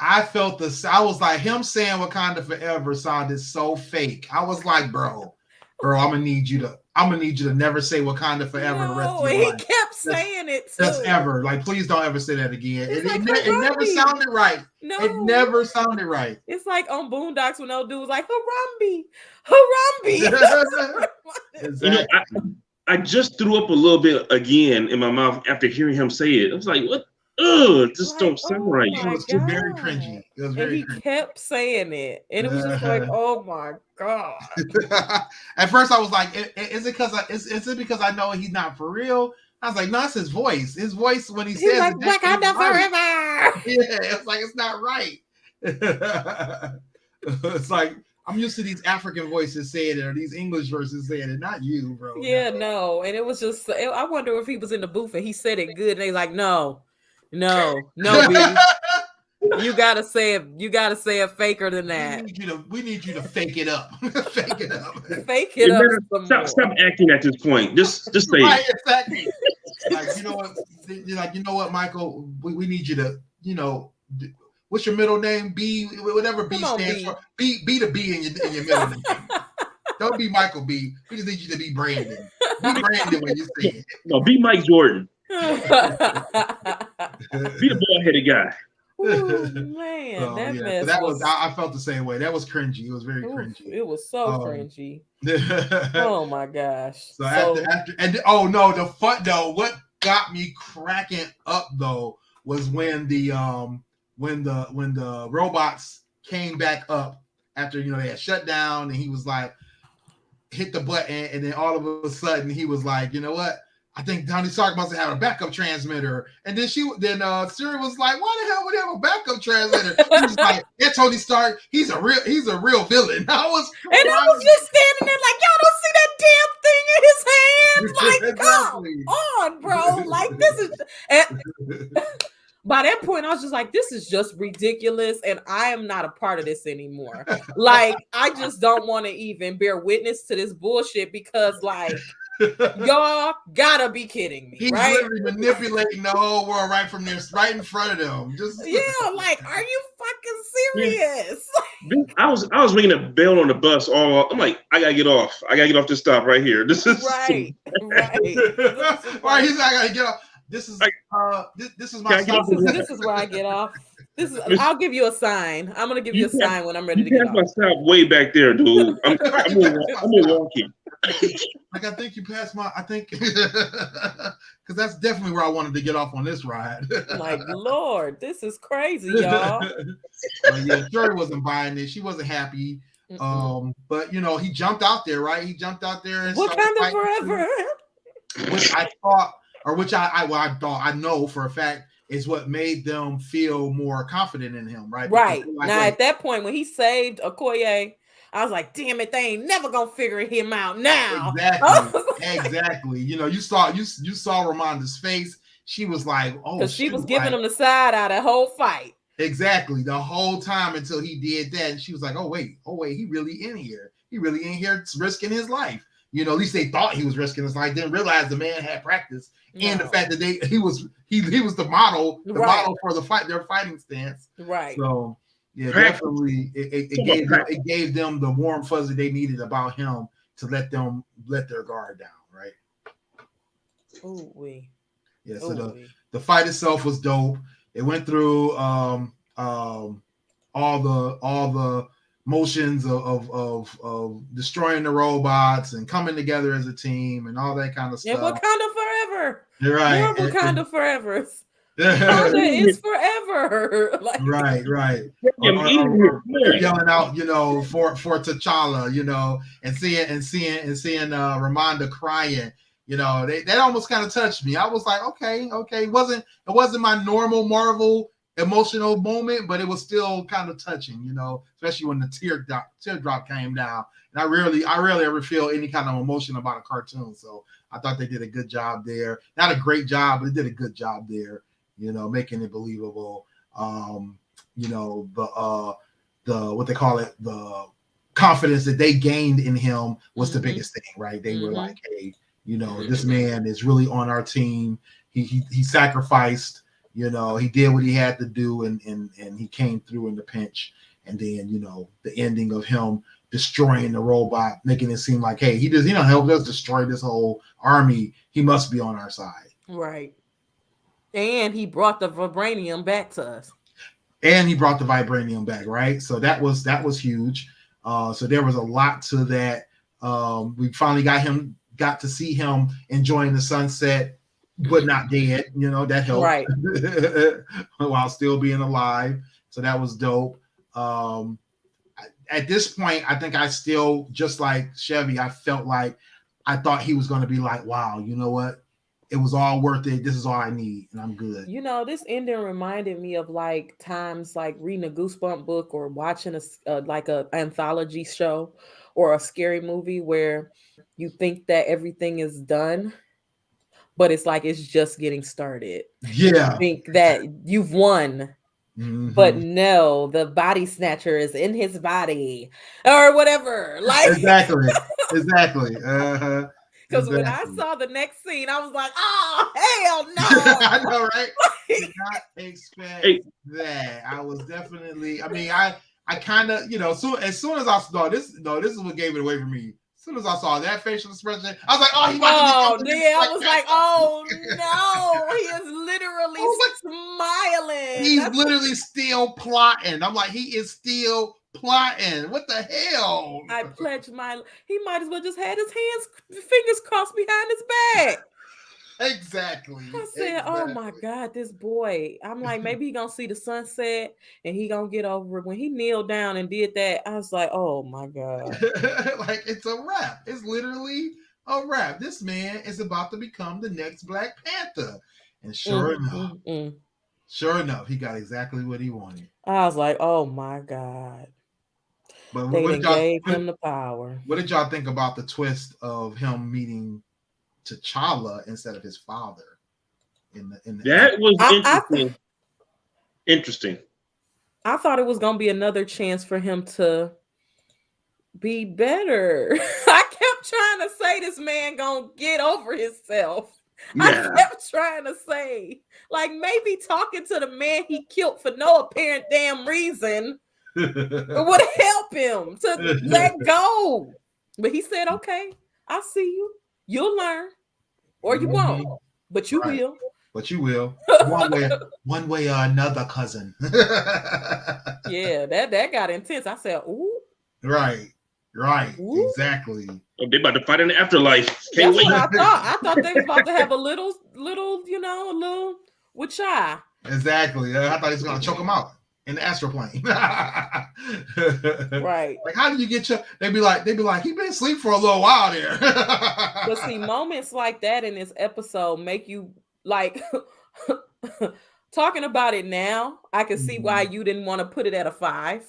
I felt this. I was like, him saying Wakanda forever sounded so fake. I was like, bro, I'm gonna need you to never say Wakanda forever the rest of your life. He kept saying it too. That's ever. Like, please don't ever say that again. It never sounded right. No. It never sounded right. It's like on Boondocks when old dude was like, Harambe. Exactly. I just threw up a little bit again in my mouth after hearing him say it. I was like, what? Ugh, just don't sound right. It was very cringy. It was very cringy. He kept saying it. And it was just like, oh my God. At first I was like, is it because I know he's not for real? I was like, no, it's his voice. His voice when he says like, Wakanda forever. Yeah, it's like it's not right. It's like I'm used to these African voices saying it or these English verses saying it, not you, bro. Yeah, no. And it was just, I wonder if he was in the booth and he said it good and they like, no, B. You gotta say it. You gotta say it faker than that. We need you to fake it up. Fake it up. Fake it up. Stop acting at this point. Just say right, it. Exactly. Like you know what, Michael. We need you to what's your middle name? B, whatever B stands for. B the B in your middle name. Don't be Michael B. We just need you to be Brandon. Be Brandon when you say it. No, be Mike Jordan. Be the bald-headed guy. Ooh, man, I felt the same way. That was cringy. It was very cringy. It was so cringy. Oh my gosh. So after the fun though, what got me cracking up though was when the robots came back up after they had shut down and he was like hit the button and then all of a sudden he was like, you know what? I think Tony Stark must have had a backup transmitter. And then Siri was like, why the hell would he have a backup transmitter? He was like, yeah, Tony Stark, he's a real villain. I was just standing there like, y'all don't see that damn thing in his hands. Like, exactly. Come on, bro. Like, this is by that point, I was just like, this is just ridiculous. And I am not a part of this anymore. Like, I just don't want to even bear witness to this bullshit because like y'all gotta be kidding me. He's right? literally manipulating the whole world right from there, right in front of them. Like, are you fucking serious? I was ringing a bell on the bus. I'm like, I gotta get off. I gotta get off this stop right here. This is right. Right. He's like, I gotta get off. This is my stop. This is where I get off. I'll give you a sign. I'm gonna give you a sign when I'm ready to get off. My stop way back there, dude. I'm walking. I think you passed my. I think because that's definitely where I wanted to get off on this ride. Like, Lord, this is crazy, y'all. Yeah, Shuri wasn't buying it. She wasn't happy. But he jumped out there, right? He jumped out there and Wakanda forever. Which I thought, or which I know for a fact is what made them feel more confident in him, right? Right. Like, now, at that point, when he saved Okoye, I was like, damn it, they ain't never gonna figure him out now. Exactly. You saw Ramonda's face. She was like, oh, because she was giving him the side eye that whole fight. Exactly, the whole time until he did that, and she was like, oh wait, he really in here. He really in here risking his life. At least they thought he was risking his life. Didn't realize the man had practice, and the fact that he was the model, model for the fight, their fighting stance. Right. So yeah, definitely, it gave them the warm fuzzy they needed about him to let their guard down. Right. Ooh wee. Yeah. So the fight itself was dope. It went through all the motions of destroying the robots and coming together as a team and all that kind of stuff. And Wakanda forever. You're right. More Wakanda forever. Wakanda is forever. Like, right. Or yelling out, for T'Challa, and seeing Ramonda crying. That almost kind of touched me. I was like, okay. It wasn't my normal Marvel emotional moment, but it was still kind of touching, especially when the teardrop came down. And I rarely ever feel any kind of emotion about a cartoon. So I thought they did a good job there. Not a great job, but they did a good job there, making it believable. The what they call it, the confidence that they gained in him was the biggest thing, right? They were like, hey, this man is really on our team. He sacrificed, he did what he had to do, and he came through in the pinch. And then, the ending of him destroying the robot, making it seem like, hey, he don't help us destroy this whole army. He must be on our side. Right. And he brought the vibranium back to us. Right? So that was huge. So there was a lot to that. We finally got to see him enjoying the sunset, but not dead. That helped, right? While still being alive. So that was dope. At this point, I think I still, just like Chevy, I felt like I thought he was going to be like, wow, you know what? It was all worth it. This is all I need, and I'm good. This ending reminded me of like times like reading a Goosebump book or watching a anthology show or a scary movie where you think that everything is done, but it's like it's just getting started. Yeah. You think that you've won. But no, the body snatcher is in his body or whatever. Like exactly. Because when I saw the next scene, I was like, oh, hell no. I know, right? Did not expect that. I was definitely, I kind of, as soon as I saw this is what gave it away for me. As soon as I saw that facial expression, I was like, oh, I was like, oh no, he is literally smiling. He's literally still plotting. I'm like, he is still plotting. What the hell? I pledge he might as well just had his fingers crossed behind his back. Exactly. I said, oh my God, this boy. I'm like, maybe he gonna see the sunset and he gonna get over it. When he kneeled down and did that, I was like, oh my God. Like, it's a wrap. It's literally a wrap. This man is about to become the next Black Panther. And sure enough, he got exactly what he wanted. I was like, oh my God. But they gave him the power. What did y'all think about the twist of him meeting T'Challa instead of his father? That was interesting. I thought it was going to be another chance for him to be better. I kept trying to say this man going to get over himself. Yeah. I kept trying to say, like, maybe talking to the man he killed for no apparent damn reason would help him to let go. But he said, okay, I'll see you. You'll learn. Or you won't. But you will. But you will. One way or another, cousin. Yeah, that got intense. I said, ooh. Right. Right. Ooh. Exactly. Oh, they about to fight in the afterlife. Can't That's wait. what I thought. I thought they was about to have a little, a little with Shy. Exactly. I thought he was gonna choke him out in the astral plane. Right. Like, how did you get your? They'd be like, he been asleep for a little while there. But see, moments like that in this episode make you like talking about it now. I can see why you didn't want to put it at a 5,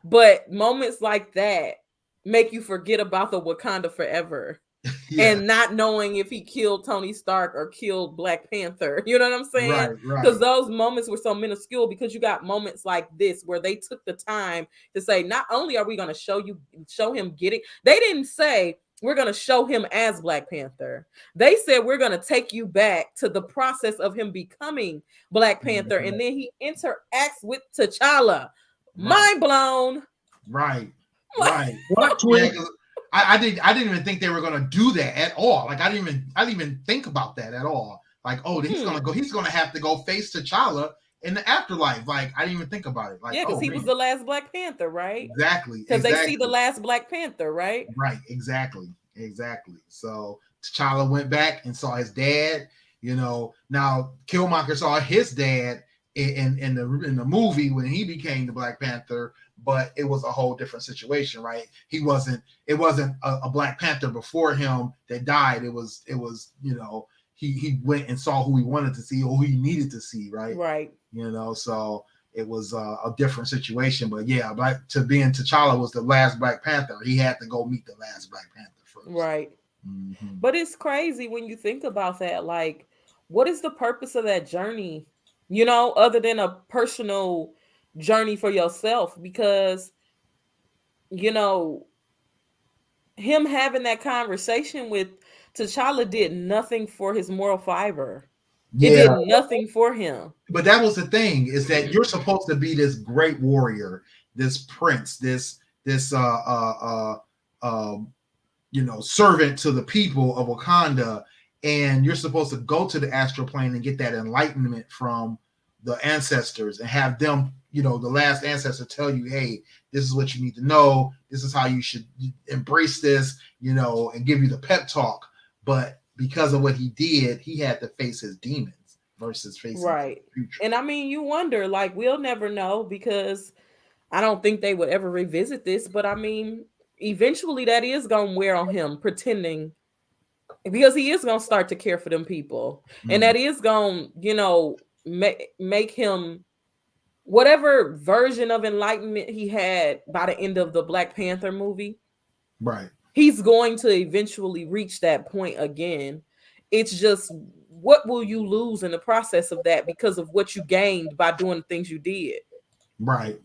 but moments like that make you forget about the Wakanda forever. Yeah. And not knowing if he killed Tony Stark or killed Black Panther. You know what I'm saying? Right. Because those moments were so minuscule, because you got moments like this where they took the time to say, not only are we going to show him getting, they didn't say we're going to show him as Black Panther. They said we're going to take you back to the process of him becoming Black Panther. And then he interacts with T'Challa. Mind blown. Right. What twist? Yeah, I didn't even think they were gonna do that at all. Like I didn't even think about that at all. Like, oh, he's gonna have to go face T'Challa in the afterlife. Like I didn't even think about it. Like, yeah, because he was the last Black Panther, right? Exactly. Because they see the last Black Panther, right? Right. Exactly. So T'Challa went back and saw his dad. Now Killmonger saw his dad in the movie when he became the Black Panther, but it was a whole different situation, right? It wasn't a Black Panther before him that died. It was he went and saw who he wanted to see or who he needed to see, right? So it was a different situation. But yeah, T'Challa was the last Black Panther. He had to go meet the last Black Panther first, right? But it's crazy when you think about that. Like, what is the purpose of that journey? Other than a personal journey for yourself, because him having that conversation with T'Challa did nothing for his moral fiber. Yeah. It did nothing for him. But that was the thing, is that you're supposed to be this great warrior, this prince, this servant to the people of Wakanda, and you're supposed to go to the astral plane and get that enlightenment from the ancestors and have them, the last ancestor tell you, hey, this is what you need to know. This is how you should embrace this, and give you the pep talk. But because of what he did, he had to face his demons versus facing right. the future. And I mean, you wonder, like, we'll never know, because I don't think they would ever revisit this. But I mean, eventually that is going to wear on him, pretending, because he is going to start to care for them people. And that is going to, make him, whatever version of enlightenment he had by the end of the Black Panther movie, right? He's going to eventually reach that point again. It's just, what will you lose in the process of that because of what you gained by doing the things you did? Right.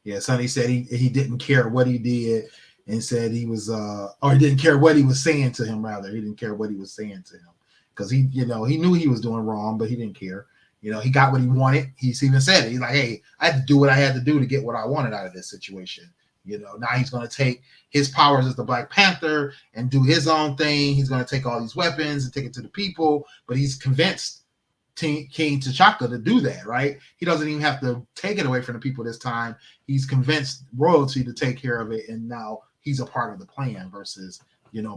Yeah, Sonny said he didn't care what he did, and said he was or he didn't care what he was saying to him. Rather, he didn't care what he was saying to him, because he knew he was doing wrong, but he didn't care. He got what he wanted. He's even said it. He's like, hey, I had to do what I had to do to get what I wanted out of this situation. Now he's going to take his powers as the Black Panther and do his own thing. He's going to take all these weapons and take it to the people, but he's convinced King T'Chaka to do that, right? He doesn't even have to take it away from the people this time. He's convinced royalty to take care of it, and now he's a part of the plan versus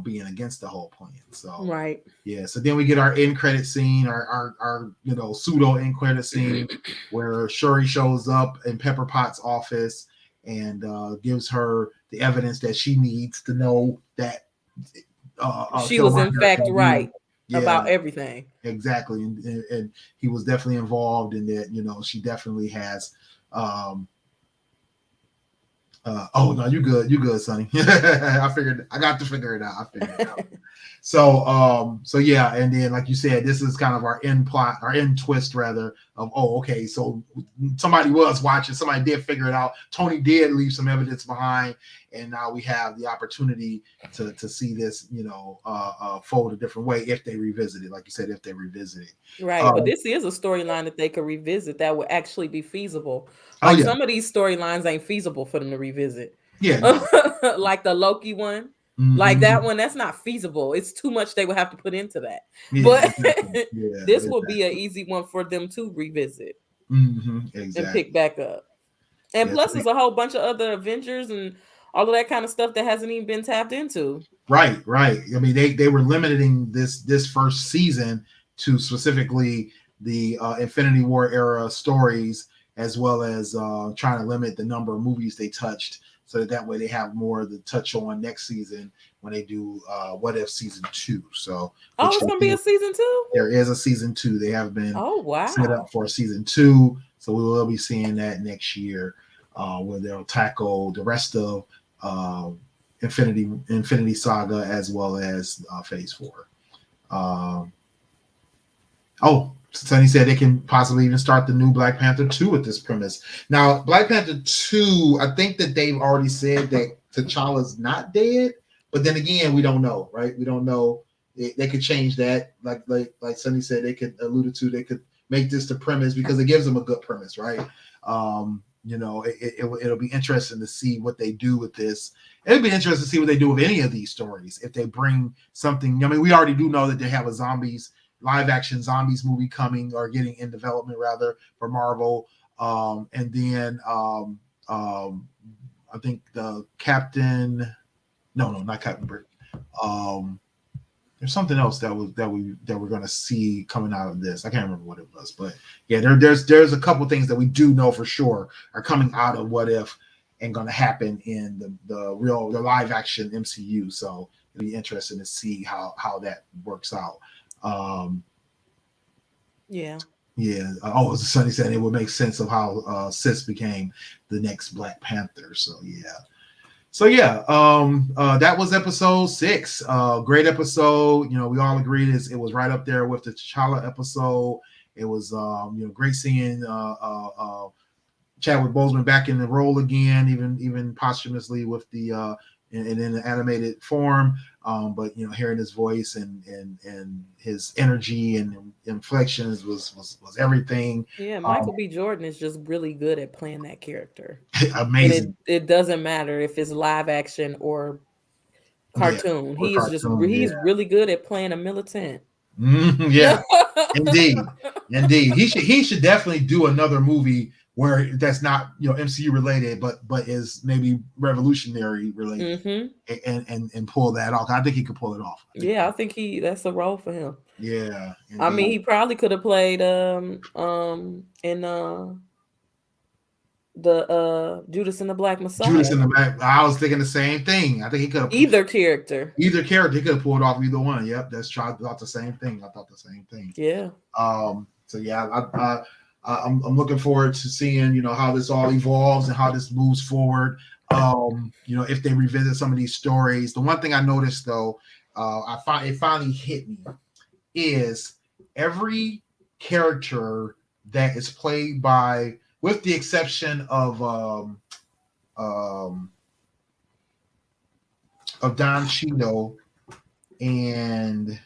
being against the whole plan. So right. Yeah. So then we get our end credit scene, our pseudo end credit scene where Shuri shows up in Pepper Potts' office and gives her the evidence that she needs to know that she was in fact right about everything. Exactly. And he was definitely involved in that. She definitely has oh no, you good, Sonny. I got to figure it out. I figured it out. So yeah, and then like you said, this is kind of our end plot, our end twist rather, of okay, so somebody was watching, somebody did figure it out. Tony did leave some evidence behind, and now we have the opportunity to see this, fold a different way if they revisit it, like you said, if they revisit it. Right, but this is a storyline that they could revisit that would actually be feasible. Like some of these storylines ain't feasible for them to revisit. Yeah, like the Loki one. Like that one, that's not feasible. It's too much they would have to put into that. Yeah, but this would be an easy one for them to revisit and pick back up. And plus, there's a whole bunch of other Avengers and all of that kind of stuff that hasn't even been tapped into. Right. I mean, they were limiting this first season to specifically the Infinity War era stories, as well as trying to limit the number of movies they touched, so that way they have more to touch on next season when they do What If season 2. So, it's gonna be a season 2. There is a season 2. They have been set up for season 2, so we will be seeing that next year, where they'll tackle the rest of Infinity Saga as well as Phase 4. Sonny said they can possibly even start the new Black Panther 2 with this premise. Now, Black Panther 2, I think that they've already said that T'Challa's not dead, but then again, we don't know, right? We don't know. They could change that, like Sonny said, they could allude to. They could make this the premise because it gives them a good premise, right? It'll be interesting to see what they do with this. It'll be interesting to see what they do with any of these stories. If they bring something, I mean, we already do know that they have a live action zombies movie coming, or getting in development rather, for Marvel. And then I think the not Captain Britain. There's something else that we're going to see coming out of this. I can't remember what it was, but yeah, there's a couple things that we do know for sure are coming out of What If and going to happen in the live action MCU. So it'll be interesting to see how that works out. Yeah. Sonny said it would make sense of how Sis became the next Black Panther. So that was episode 6. Great episode. We all agreed it was right up there with the T'Challa episode. It was great seeing Chadwick Boseman back in the role again, even posthumously with the in the animated form. But hearing his voice and his energy and inflections was everything. Yeah, Michael B. Jordan is just really good at playing that character. Amazing. And it doesn't matter if it's live action or cartoon. He's really good at playing a militant. Yeah, indeed. He should definitely do another movie where that's not MCU related, but is maybe revolutionary related, and pull that off. I think he could pull it off. I think that's a role for him. Yeah, indeed. I mean, he probably could have played in the Judas and the Black Messiah. Judas and the Black. I was thinking the same thing. I think he could have either character. He could have pulled off either one. Yep, I thought the same thing. Yeah. So yeah, I'm looking forward to seeing how this all evolves and how this moves forward. If they revisit some of these stories. The one thing I noticed though, it finally hit me, is every character that is played by, with the exception of Don Cheadle, and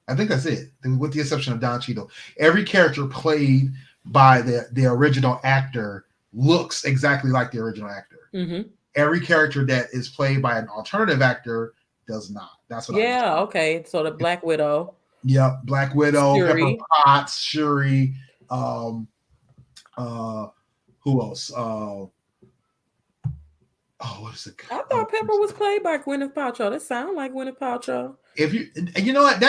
I think that's it. With the exception of Don Cheadle, every character played by the original actor looks exactly like the original actor. Mm-hmm. Every character that is played by an alternative actor does not. That's what. Okay. So the Black Widow. Yep, Black Widow, Shuri. Pepper Potts, Shuri. Who else? What is it? I thought Pepper was played by Gwyneth Paltrow. That sounds like Gwyneth Paltrow. If you know what,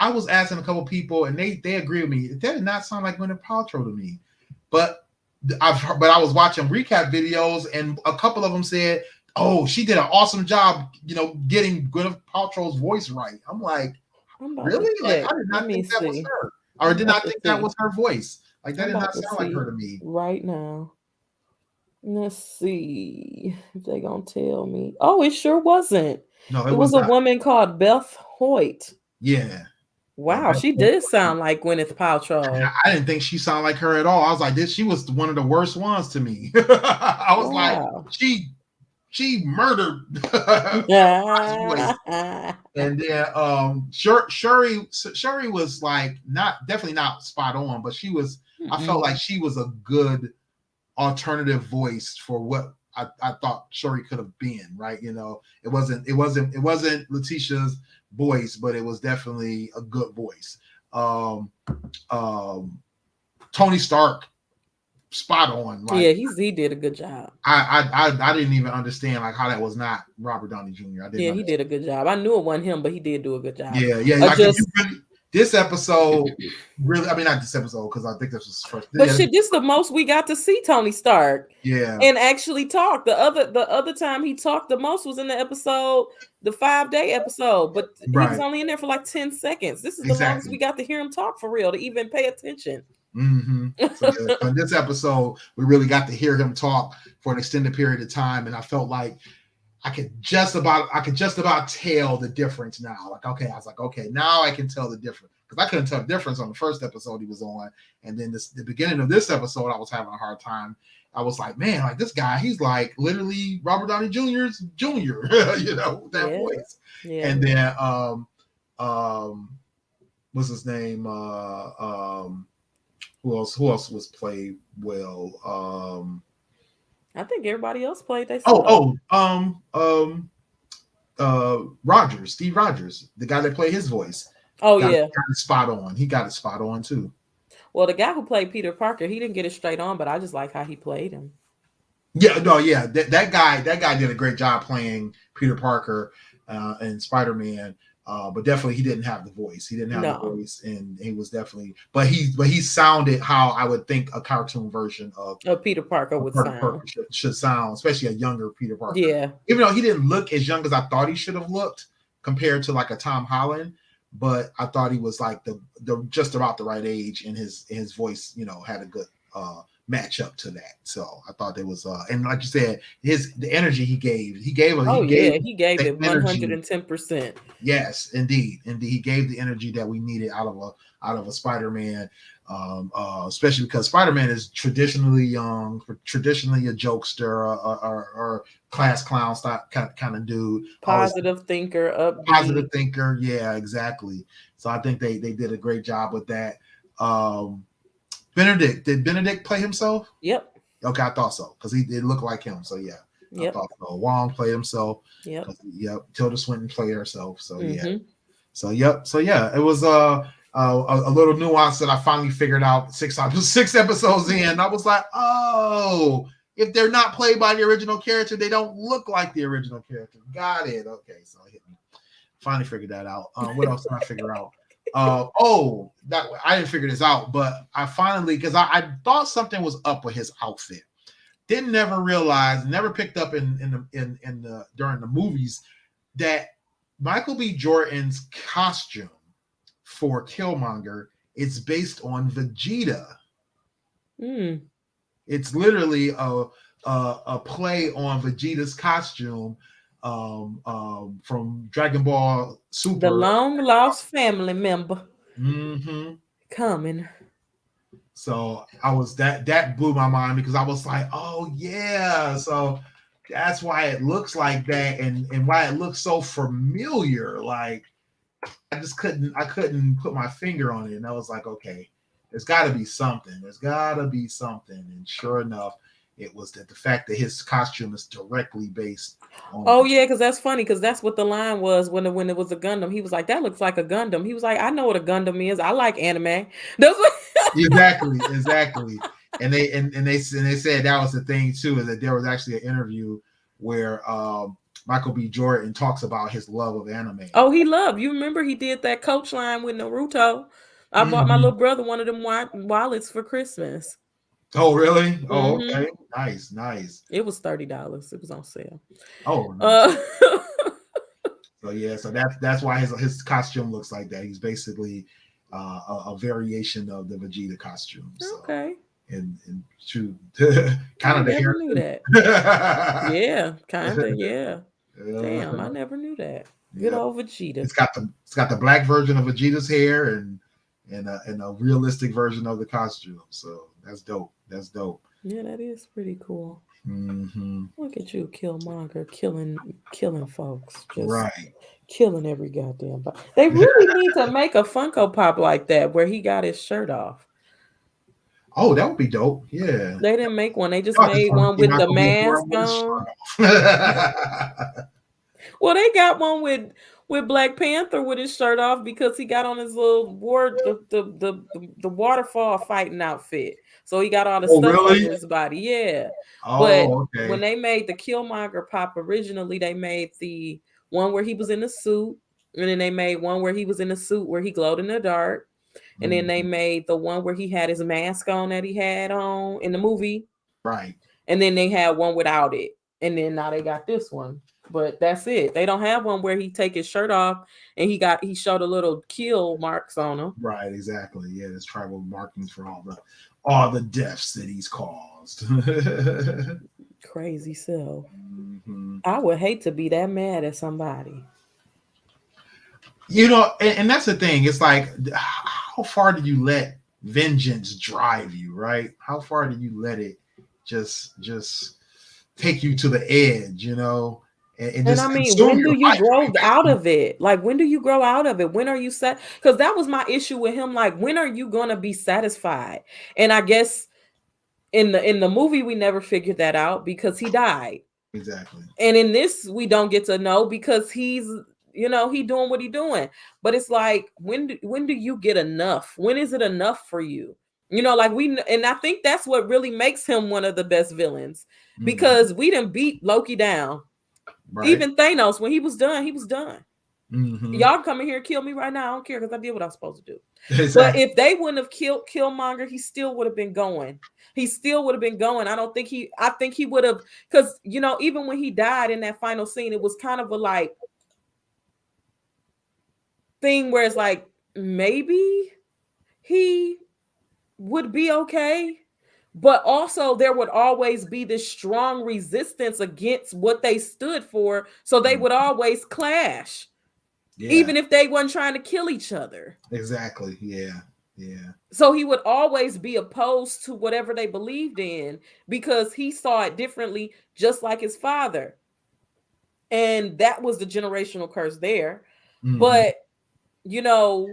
I was asking a couple people and they agree with me. That did not sound like Gwyneth Paltrow to me. But I was watching recap videos and a couple of them said, "Oh, she did an awesome job, getting Gwyneth Paltrow's voice right." I'm like, really? Like, I did not think that was her, or did not think that was her voice. Like, that did not sound like her to me. Right now, let's see if they're gonna tell me. Oh, it sure wasn't. No, it was a woman called Beth Hoyt. Yeah. Wow, she did sound like Gwyneth Paltrow. I didn't think she sounded like her at all. I was like, she was one of the worst ones to me. I was like, she murdered. And then Shuri was like definitely not spot on, but she was. Mm-hmm. I felt like she was a good alternative voice for what I thought Shuri could have been. Right? It wasn't Letitia's voice, but it was definitely a good voice. Tony Stark spot on. Like, yeah, he did a good job. I didn't even understand like how that was not Robert Downey Jr. I didn't. Yeah, he did a good job. I knew it wasn't him, but he did do a good job. Yeah. Like if you really, this episode really, I mean not this episode because I think this was first. But shit, this is the most we got to see Tony Stark. Yeah. And actually talk. The other time he talked the most was in the episode, the 5-day episode, but he was only in there for like 10 seconds. This is the longest we got to hear him talk for real, to even pay attention. So in this episode, we really got to hear him talk for an extended period of time, and I felt like I could just about tell the difference now. Like, okay, I was like, okay, now I can tell the difference, because I couldn't tell the difference on the first episode he was on, and then the beginning of this episode, I was having a hard time. I was like, man, like this guy, he's like literally Robert Downey Jr.'s junior, that voice. Yeah. And then what's his name? Who else was played well? I think everybody else played. Rogers, Steve Rogers, the guy that played his voice. Oh, got it spot on. He got it spot on too. Well, the guy who played Peter Parker, he didn't get it straight on, but I just like how he played him. Yeah, no, yeah, that guy did a great job playing Peter Parker and Spider-Man. But definitely he didn't have the voice. He didn't have the voice, and he was definitely. But he sounded how I would think a cartoon version of Peter Parker would sound. Should sound, especially a younger Peter Parker. Yeah. Even though he didn't look as young as I thought he should have looked compared to like a Tom Holland, but I thought he was like the just about the right age, and his voice, had a good match up to that. So I thought there was and like you said, the energy he gave it 110%. Yes, indeed he gave the energy that we needed out of a Spider-Man, especially because Spider-Man is traditionally young, traditionally a jokester or class clown style kind of dude, positive thinker, yeah, exactly. So I think they did a great job with that. Did Benedict play himself? Yep. Okay, I thought so, because it looked like him. So yeah, I thought so. Wong played himself. Yep. Tilda Swinton played herself. So yeah. So it was a little nuance that I finally figured out 6 episodes in. I was like, oh, if they're not played by the original character, they don't look like the original character. Got it. Okay, so I finally figured that out. What else did I figure out? I didn't figure this out, but I finally, because I thought something was up with his outfit. Never picked up in the during the movies that Michael B. Jordan's costume for Killmonger is based on Vegeta. It's literally a play on Vegeta's costume from Dragon Ball Super. The long lost family member coming. So I was that blew my mind, because I was like, oh yeah, so that's why it looks like that, and why it looks so familiar. Like I couldn't put my finger on it, and I was like, okay, there's got to be something. And sure enough, it was the fact that his costume is directly based on. Oh yeah, because that's funny, because that's what the line was when it was a Gundam. He was like, that looks like a Gundam. He was like, I know what a Gundam is. I like anime. Exactly. And they said that was the thing too, is that there was actually an interview where Michael B. Jordan talks about his love of anime. Oh, you remember he did that Coach line with Naruto. I bought my little brother one of them wallets for Christmas. Oh, really? Oh, okay. Nice. It was $30. It was on sale. Oh, nice. So that's why his costume looks like that. He's basically a variation of the Vegeta costume. So. Okay. And to kind of the hair. Knew that. Yeah, kind of. Yeah. Damn, I never knew that. Good old Vegeta. It's got the black version of Vegeta's hair and a realistic version of the costume. So that's dope. Yeah, that is pretty cool. Look at you, Killmonger, killing folks. Just killing every goddamn body. They really need to make a Funko Pop like that where he got his shirt off. Oh, that would be dope. Yeah. They didn't make one. They just made one with the mask on. Well, they got one with Black Panther with his shirt off because he got on his little the waterfall fighting outfit. So he got all the Oh, stuff really? under his body. Yeah. But Oh, okay. when they made the Killmonger pop originally, they made the one where he was in a suit, and then they made one where he was in a suit where he glowed in the dark, and then they made the one where he had his mask on that he had on in the movie. Right. And then they had one without it. And then now they got this one. But that's it. They don't have one where he take his shirt off and he showed a little kill marks on him. Right, exactly. Yeah, there's tribal markings for all the deaths that he's caused. Crazy self. I would hate to be that mad at somebody. You know, and that's the thing. It's like, how far do you let vengeance drive you, right? How far do you let it just take you to the edge, you know? And just I mean, when do you grow out of it? Like, when do you grow out of it? When are you set? Because that was my issue with him. Like, when are you gonna be satisfied? And I guess in the movie we never figured that out because he died. Exactly. And in this we don't get to know because he's, you know, he doing what he doing. But it's like, when do you get enough? When is it enough for you? You know, like and I think that's what really makes him one of the best villains, because we didn't beat Loki down. Right. Even Thanos, when he was done, he was done. Y'all come in here and kill me right now. I don't care because I did what I was supposed to do. Exactly. But if they wouldn't have killed Killmonger, he still would have been going. He still would have been going. I think he would have, because, you know, even when he died in that final scene, it was kind of a like thing where it's like, maybe he would be okay. But also there would always be this strong resistance against what they stood for. So they would always clash. Yeah. Even if they weren't trying to kill each other. Exactly. Yeah. Yeah. So he would always be opposed to whatever they believed in because he saw it differently, just like his father. And that was the generational curse there. But, you know,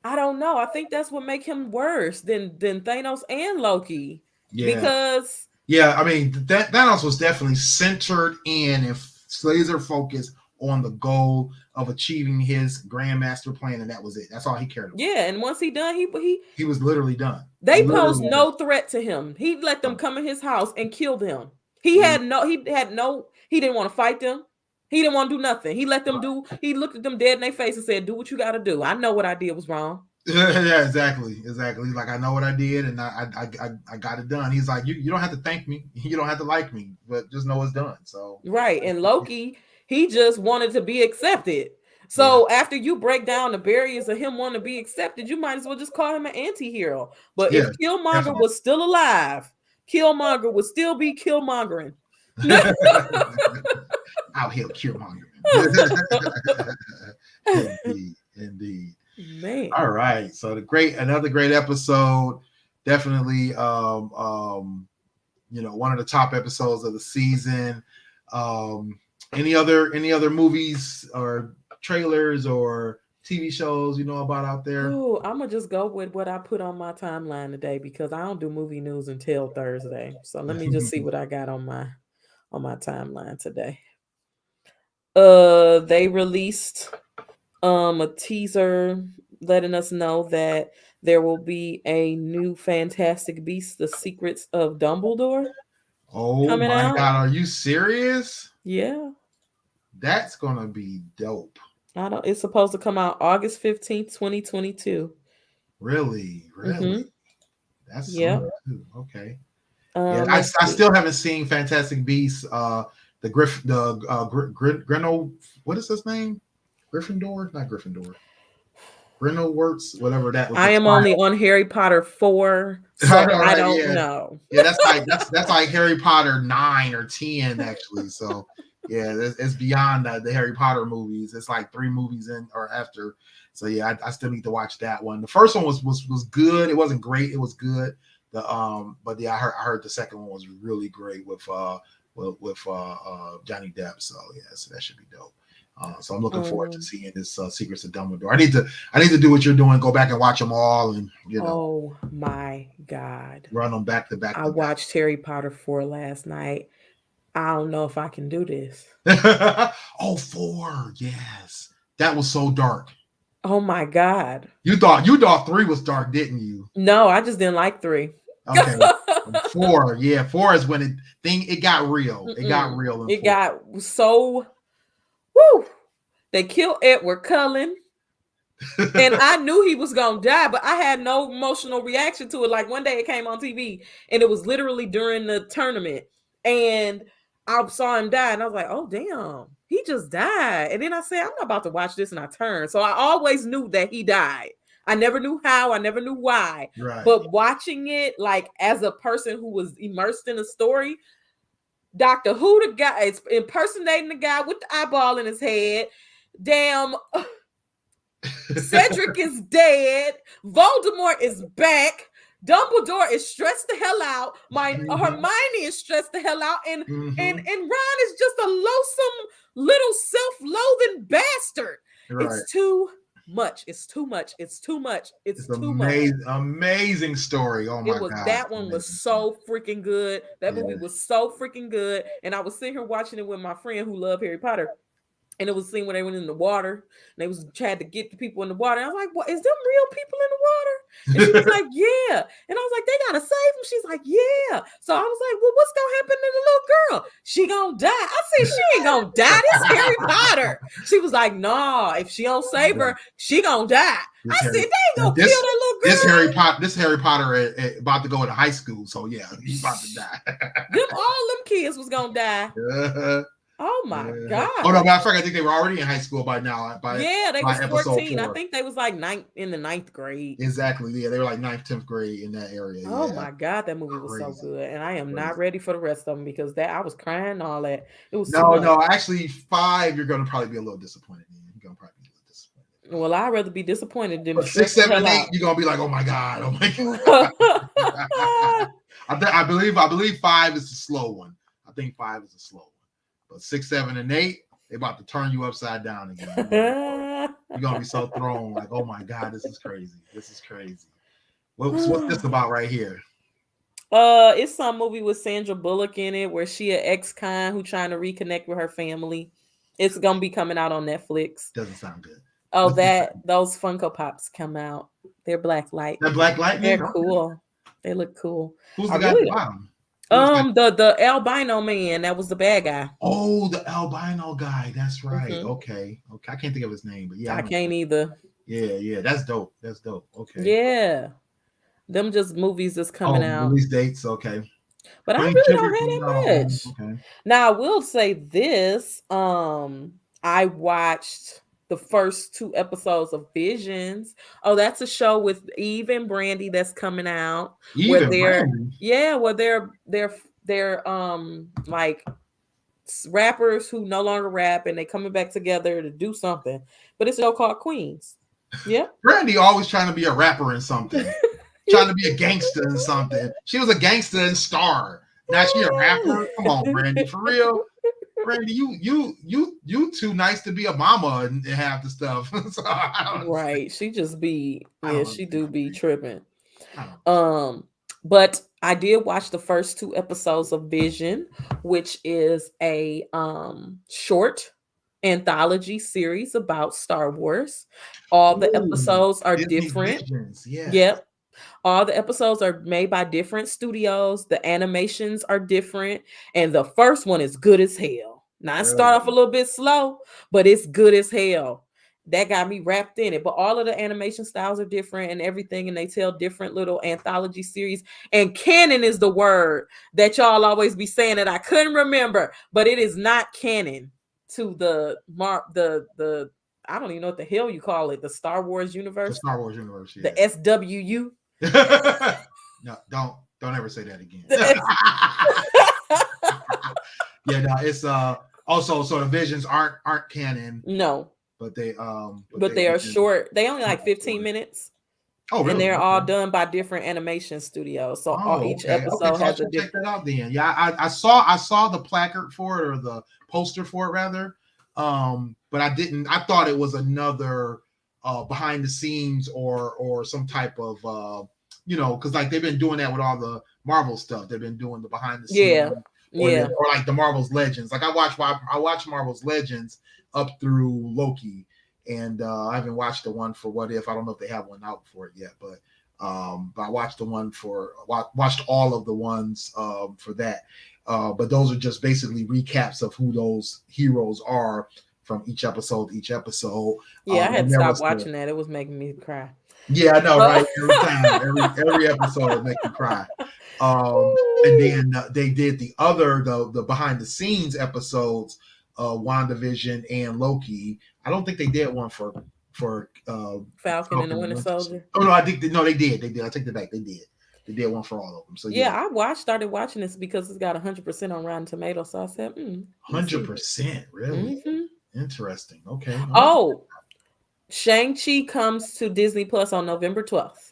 I don't know. I think that's what make him worse than Thanos and Loki. Yeah. Because I mean, Thanos was definitely centered in and laser focused on the goal of achieving his grandmaster plan, and that was it. That's all he cared about. Yeah, and once he done, he was literally done. They posed no threat to him. He let them come in his house and killed him. He didn't want to fight them. He didn't want to do nothing. He let them do. He looked at them dead in their face and said, "Do what you got to do. I know what I did was wrong." Yeah, exactly. He's like, I know what I did, and I got it done. He's like, you don't have to thank me. You don't have to like me, but just know it's done. So right. And Loki, he just wanted to be accepted. So after you break down the barriers of him wanting to be accepted, you might as well just call him an anti-hero. But if Killmonger was still alive, Killmonger would still be Killmongering. Out here Killmonger. Indeed. Man. All right. So another great episode. Definitely you know, one of the top episodes of the season. Any other movies or trailers or TV shows you know about out there? Oh, I'm gonna just go with what I put on my timeline today because I don't do movie news until Thursday. So let me just see what I got on my timeline today. They released a teaser letting us know that there will be a new Fantastic Beasts: The Secrets of Dumbledore. Oh my God, are you serious? Yeah. That's gonna be dope. It's supposed to come out August 15th, 2022. Really? Mm-hmm. That's soon too. Okay. I still haven't seen Fantastic Beasts. Grendel, what is his name? Gryffindor? Not Gryffindor. Grindelwalds, whatever that was. I am only on Harry Potter 4, so I don't know. Yeah, that's like Harry Potter 9 or 10 actually. So yeah, it's beyond the Harry Potter movies. It's like 3 movies in or after. So yeah, I still need to watch that one. The first one was good. It wasn't great. It was good. But yeah, I heard the second one was really great with Johnny Depp. So yeah, so that should be dope. So I'm looking forward to seeing this Secrets of Dumbledore. I need to do what you're doing. Go back and watch them all, and you know. Oh my God! Run them back to back. I watched Harry Potter 4 last night. I don't know if I can do this. Oh, 4. Yes. That was so dark. Oh my God. You thought 3 was dark, didn't you? No, I just didn't like 3. Okay. 4. Yeah, 4 is when it got real. It got real in 4. It got so woo. They killed Edward Cullen. And I knew he was gonna die, but I had no emotional reaction to it. Like one day it came on TV and it was literally during the tournament, and I saw him die, and I was like, "Oh damn, he just died." And then I said, "I'm not about to watch this," and I turned. So I always knew that he died. I never knew how, I never knew why. Right. But watching it, like as a person who was immersed in the story, Doctor Who, the guy, is impersonating the guy with the eyeball in his head. Damn. Cedric is dead. Voldemort is back. Dumbledore is stressed the hell out. Hermione is stressed the hell out, and Ron is just a loathsome little self-loathing bastard. Right. It's too much. It's too much. It's too much. It's too much. Amazing story. Oh my God. That one was so freaking good. That movie was so freaking good. And I was sitting here watching it with my friend who loved Harry Potter. And it was a scene where they went in the water and they tried to get the people in the water. And I was like, "What, is them real people in the water?" And she was like, "Yeah." And I was like, "They gotta save them." She's like, "Yeah." So I was like, "Well, what's gonna happen to the little girl? She gonna die." I said, "She ain't gonna die. This is Harry Potter." She was like, "Nah, if she don't save her, she gonna die." I said, "They ain't gonna kill that little girl." This Harry Potter about to go into high school, so yeah, he's about to die. All them kids was gonna die. Oh my God! Oh no, matter of fact, I think they were already in high school by now. They was 14. 4. I think they was like in the 9th grade. Exactly. Yeah, they were like 9th, 10th grade in that area. Oh my God, that movie was so good, and I am not ready for the rest of them because I was crying and all that. It was no. Actually, 5, you're gonna probably be a little disappointed. You're gonna probably be a little disappointed. Well, I'd rather be disappointed than 6, 7, and 8. You're gonna be like, "Oh my God, oh my God." I believe 5 is the slow one. I think 5 is a slow one. But 6, 7, and 8, they about to turn you upside down again. You're gonna be so thrown, like, "Oh my God, this is crazy. This is crazy." What's this about right here? It's some movie with Sandra Bullock in it where she an ex-con who trying to reconnect with her family. It's gonna be coming out on Netflix. Doesn't sound good. Oh, those Funko Pops come out. They're Black Lightning. They're Black Lightning. They're cool. They look cool. Who's the guy at the bottom? The albino man that was the bad guy. Oh, the albino guy. That's right. Okay. I can't think of his name, but yeah, I can't either. Yeah. That's dope. Okay. Yeah, them just movies that's coming out. Release dates. Okay. But I really don't have that much. Okay. Now I will say this. I watched the first 2 episodes of Visions. Oh, that's a show with Eve and Brandy that's coming out. Where they're like rappers who no longer rap and they coming back together to do something. But it's a show called Queens. Yeah. Brandy always trying to be a rapper in something. Trying to be a gangster in something. She was a gangster in Star. Now she a rapper. Come on, Brandy, for real. Brandy, you too nice to be a mama and have the stuff. So right. She just be she do be tripping. But I did watch the first 2 episodes of Vision, which is a short anthology series about Star Wars. All the episodes are Disney different. Visions, yeah. Yep. All the episodes are made by different studios. The animations are different. And the first one is good as hell. Now, I start off a little bit slow, but it's good as hell. That got me wrapped in it. But all of the animation styles are different and everything. And they tell different little anthology series. And canon is the word that y'all always be saying that I couldn't remember. But it is not canon to the I don't even know what the hell you call it. The Star Wars universe. The Star Wars universe, yeah. The SWU. No, don't ever say that again. Yeah, no, it's also so the Visions aren't canon. No. But they they are short. They only like 15 minutes. Oh, really? And they're all done by different animation studios. So each episode has a different. Check that out then. Yeah, I saw the placard for it, or the poster for it rather. But I didn't. I thought it was another behind the scenes or some type of because like they've been doing that with all the Marvel stuff. They've been doing the behind the scenes Yeah. or like the Marvel's Legends. Like I watch Marvel's Legends up through Loki, and I haven't watched the one for What If. I don't know if they have one out for it yet, but I watched watched all of the ones for that. But those are just basically recaps of who those heroes are from each episode to each episode. Yeah, I had to stop watching that. It was making me cry. Yeah, I know, right? Every time, every episode would make you cry. And then they did the behind the scenes episodes, WandaVision and Loki. I don't think they did one for Falcon and the Winter Soldier. Oh no, they did. I take it back. They did. They did one for all of them. So yeah, I started watching this because it's got 100% on Rotten Tomatoes. So I said, 100%, really? Mm-hmm. Interesting. Okay. Oh, Shang-Chi comes to Disney Plus on November 12th.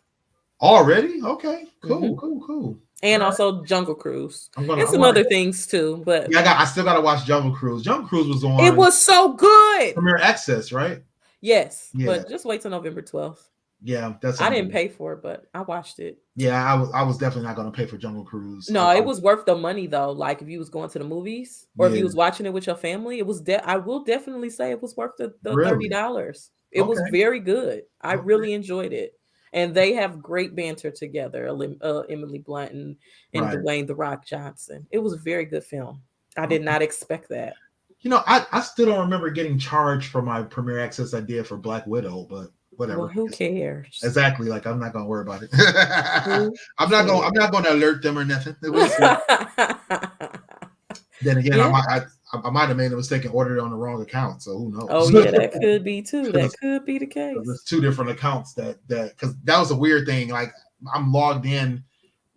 Already? Okay. Cool. Cool. And also Jungle Cruise. And some other things too. But yeah, I still gotta watch Jungle Cruise. Jungle Cruise was on. It was so good. Premier Access, right? Yes. Yeah. But just wait till November 12th. Yeah, I didn't pay for it, but I watched it. Yeah, I was definitely not going to pay for Jungle Cruise. No, it was worth the money though. Like if you was going to the movies or if you was watching it with your family, it was. I will definitely say it was worth the $30. It was very good. I really enjoyed it, and they have great banter together. Emily Blunt and Dwayne The Rock Johnson. It was a very good film. I did not expect that. You know, I still don't remember getting charged for my Premier Access I did for Black Widow, but. Whatever. Well, who cares? Exactly. Like I'm not gonna worry about it. I'm not gonna alert them or nothing. Then again, I might have made a mistake and ordered it on the wrong account. So who knows? Oh yeah, that could be too. That could be the case. There's two different accounts that because that was a weird thing. Like I'm logged in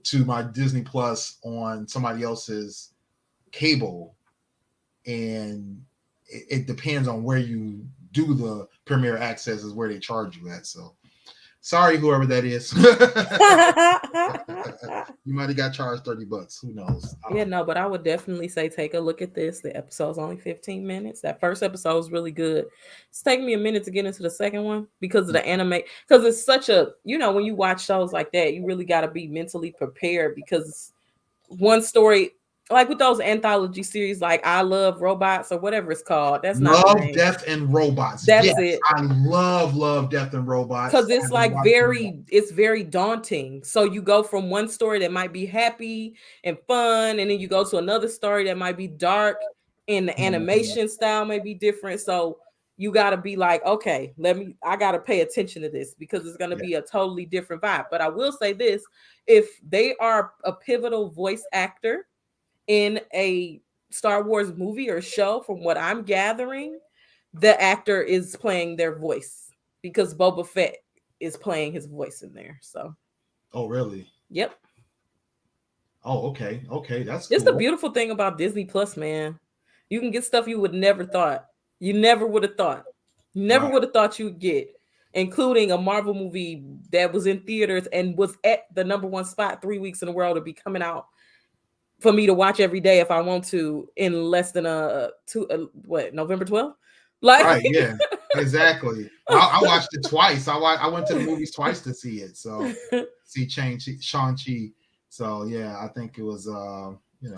to my Disney Plus on somebody else's cable, and it depends on where you do the Premier Access is where they charge you at. So sorry, whoever that is. You might have got charged $30. Who knows? But I would definitely say take a look at this. The episode's only 15 minutes. That first episode was really good. It's taking me a minute to get into the second one because of the anime. Because it's such a, when you watch shows like that, you really got to be mentally prepared because one story. Like with those anthology series, like I Love Robots or whatever it's called. That's not Love, Death, and Robots. That's it. I love Death and Robots. Because it's like it's very daunting. So you go from one story that might be happy and fun, and then you go to another story that might be dark, and the animation style may be different. So you got to be like, okay, I got to pay attention to this because it's going to be a totally different vibe. But I will say this, if they are a pivotal voice actor in a Star Wars movie or show, from what I'm gathering, the actor is playing their voice because Boba Fett is playing his voice in there. So, oh really? Yep. Oh, okay. That's cool. The beautiful thing about Disney Plus, man. You can get stuff you would never thought. You never would have thought. Never would have thought you'd get, including a Marvel movie that was in theaters and was at the #1 spot 3 weeks in a row to be coming out for me to watch every day if I want to in less than November 12th? Like, right, yeah, exactly. I watched it twice. I went to the movies twice to see it. So see Shang-Chi. So yeah, I think it was it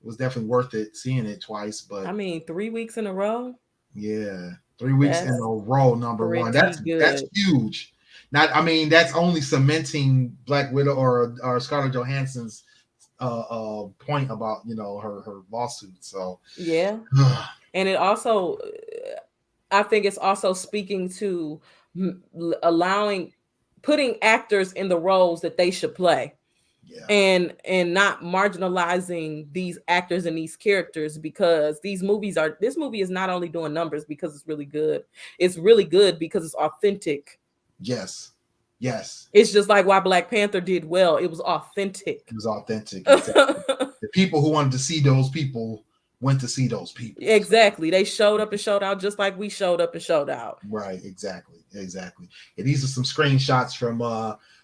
was definitely worth it seeing it twice. But I mean, 3 weeks in a row. Yeah, 3 weeks in a row, #1. That's huge. That's only cementing Black Widow or Scarlett Johansson's point about her lawsuit. So yeah. And it also, I think it's also speaking to putting actors in the roles that they should play. Yeah. And not marginalizing these actors and these characters, because this movie is not only doing numbers because it's really good. It's really good because it's authentic. Yes. It's just like why Black Panther did well. It was authentic. Exactly. The people who wanted to see those people went to see those people. Exactly. They showed up and showed out just like we showed up and showed out. Right. Exactly. And these are some screenshots from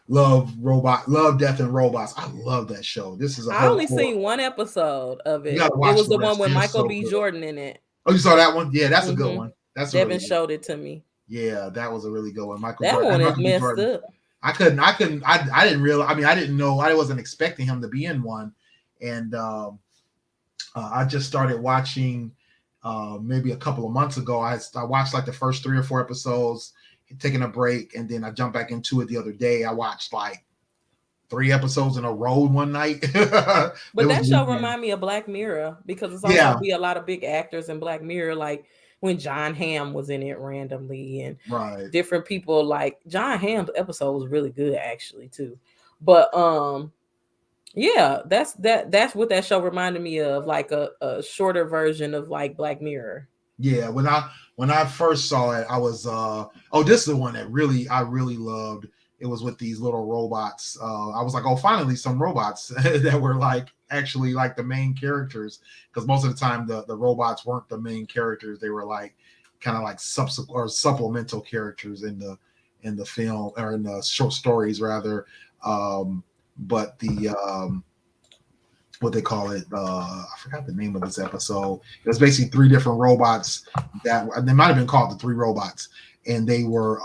Love, Death, and Robots. I love that show. This is I only seen one episode of it. It was the one with Michael B. Jordan in it. Oh, you saw that one? Yeah, that's a good one. Devin showed it to me. Yeah, that was a really good one. That one is messed up. I didn't realize. I didn't know. I wasn't expecting him to be in one, and I just started watching maybe a couple of months ago. I watched like the first 3 or 4 episodes, taking a break, and then I jumped back into it the other day. I watched like 3 episodes in a row one night. But that show weekend. remind me of Black Mirror because it's also Yeah. be a lot of big actors in Black Mirror, like when John Hamm was in it randomly, and Right. different people. Like John Hamm's episode was really good actually too. But yeah, that's what that show reminded me of, like a shorter version of like Black Mirror. Yeah, when I first saw it, I was this is the one that I really loved. It was with these little robots. I was like, oh, finally some robots that were like actually like the main characters, because most of the time the robots weren't the main characters. They were like kind of like supplemental characters in the film, or in the short stories rather. But the what they call it, I forgot the name of this episode. It was basically 3 different robots that they might have been called the 3 robots, and they were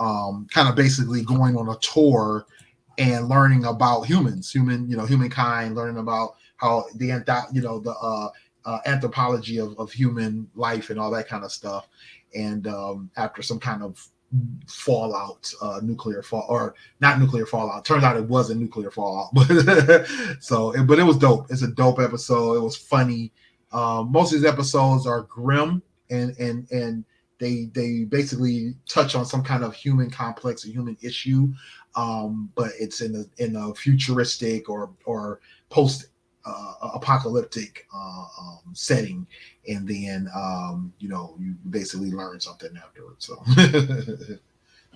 kind of basically going on a tour and learning about humankind, learning about how the anthropology of human life and all that kind of stuff. And after some kind of fallout, nuclear fall, or not nuclear fallout, turns out it wasn't nuclear fallout, but but it was dope. It's a dope episode. It was funny. Most of these episodes are grim, and they basically touch on some kind of human complex or human issue, but it's in a futuristic or post apocalyptic setting, and then you basically learn something afterwards. So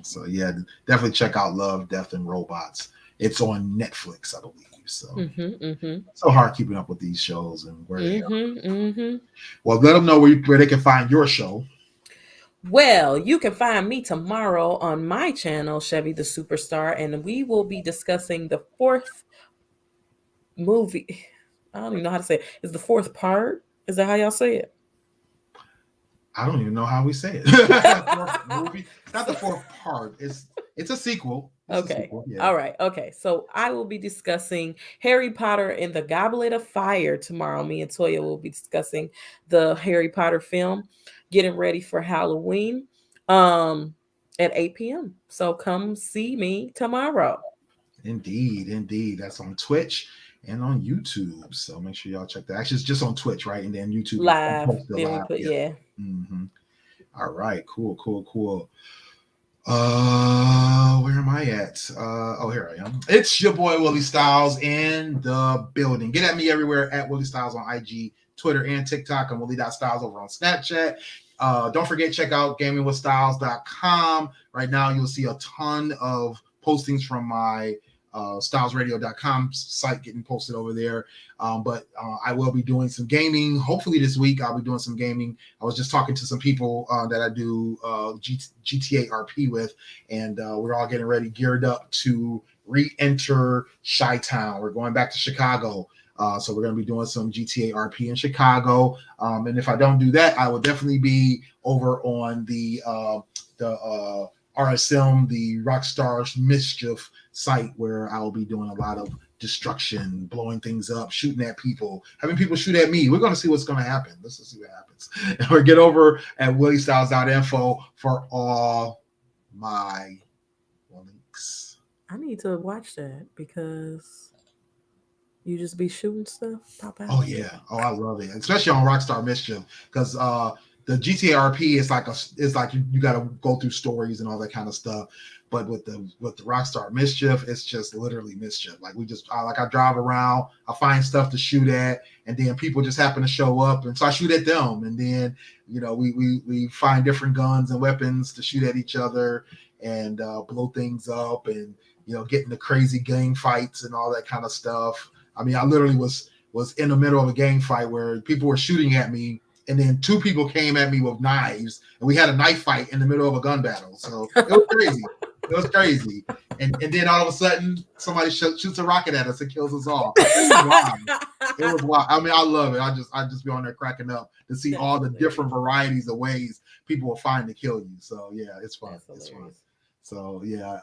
so yeah, definitely check out Love, Death, and Robots. It's on Netflix, I believe. So so hard keeping up with these shows and where they are. Well, let them know where they can find your show. Well, you can find me tomorrow on my channel, Chevy the Superstar, and we will be discussing the 4th movie. I don't even know how to say it. It's the 4th part. Is that how y'all say it? I don't even know how we say it. 4th movie. It's not the 4th part. It's a sequel. Okay. A sequel, yeah. All right. Okay. So I will be discussing Harry Potter and the Goblet of Fire tomorrow. Me and Toya will be discussing the Harry Potter film, getting ready for Halloween at 8 p.m. So come see me tomorrow. Indeed. That's on Twitch and on YouTube. So make sure y'all check that. Actually, it's just on Twitch, right? And then YouTube Live. Then live. we put, yeah. Mm-hmm. All right. Cool. Where am I at? Here I am. It's your boy Willie Stylez in the building. Get at me everywhere at Willie Stylez on IG, Twitter, and TikTok. I'm Willie.Stylez over on Snapchat. Don't forget, check out gamingwithstyles.com. Right now, you'll see a ton of postings from my stylesradio.com site getting posted over there. But I will be doing some gaming. Hopefully this week I'll be doing some gaming. I was just talking to some people that I do GTA RP with, and we're all getting ready, geared up to re-enter Chi-Town. We're going back to Chicago. So we're going to be doing some GTA RP in Chicago. And if I don't do that, I will definitely be over on the RSM, the Rockstar Mischief site, where I will be doing a lot of destruction, blowing things up, shooting at people, having people shoot at me. We're going to see what's going to happen. Let's see what happens. And we'll get over at WillieStylez.info for all my links. I need to watch that because you just be shooting stuff pop out. Oh yeah. Oh, I love it, especially on Rockstar Mischief, because the GTA RP is like you got to go through stories and all that kind of stuff. But with the Rockstar Mischief, it's just literally mischief. Like I drive around, I find stuff to shoot at, and then people just happen to show up, and so I shoot at them. And then we find different guns and weapons to shoot at each other and blow things up, and get into crazy gang fights and all that kind of stuff. I mean, I literally was in the middle of a gang fight where people were shooting at me, and then 2 people came at me with knives, and we had a knife fight in the middle of a gun battle. So it was crazy. It was crazy. And then all of a sudden, somebody shoots a rocket at us and kills us all. It was wild. I mean, I love it. I just be on there cracking up to see all the different varieties of ways people will find to kill you. So yeah, it's fun. It's fun. So yeah,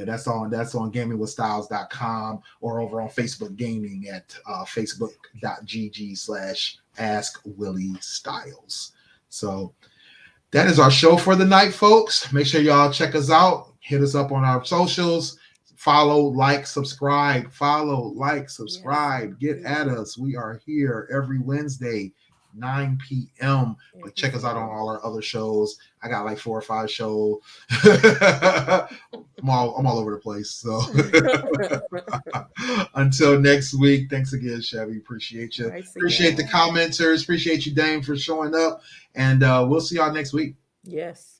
that's on gamingwithstyles.com or over on Facebook Gaming at facebook.gg/AskWillieStyles. So that is our show for the night, folks. Make sure y'all check us out. Hit us up on our socials. Follow, like, subscribe. Follow, like, subscribe. Yes. Get at us. We are here every Wednesday, 9 p.m. But check us out on all our other shows. I got like 4 or 5 shows. I'm all over the place. So until next week, thanks again, Chevy. Appreciate you. Appreciate the commenters. Appreciate you, Dame, for showing up. And we'll see y'all next week. Yes.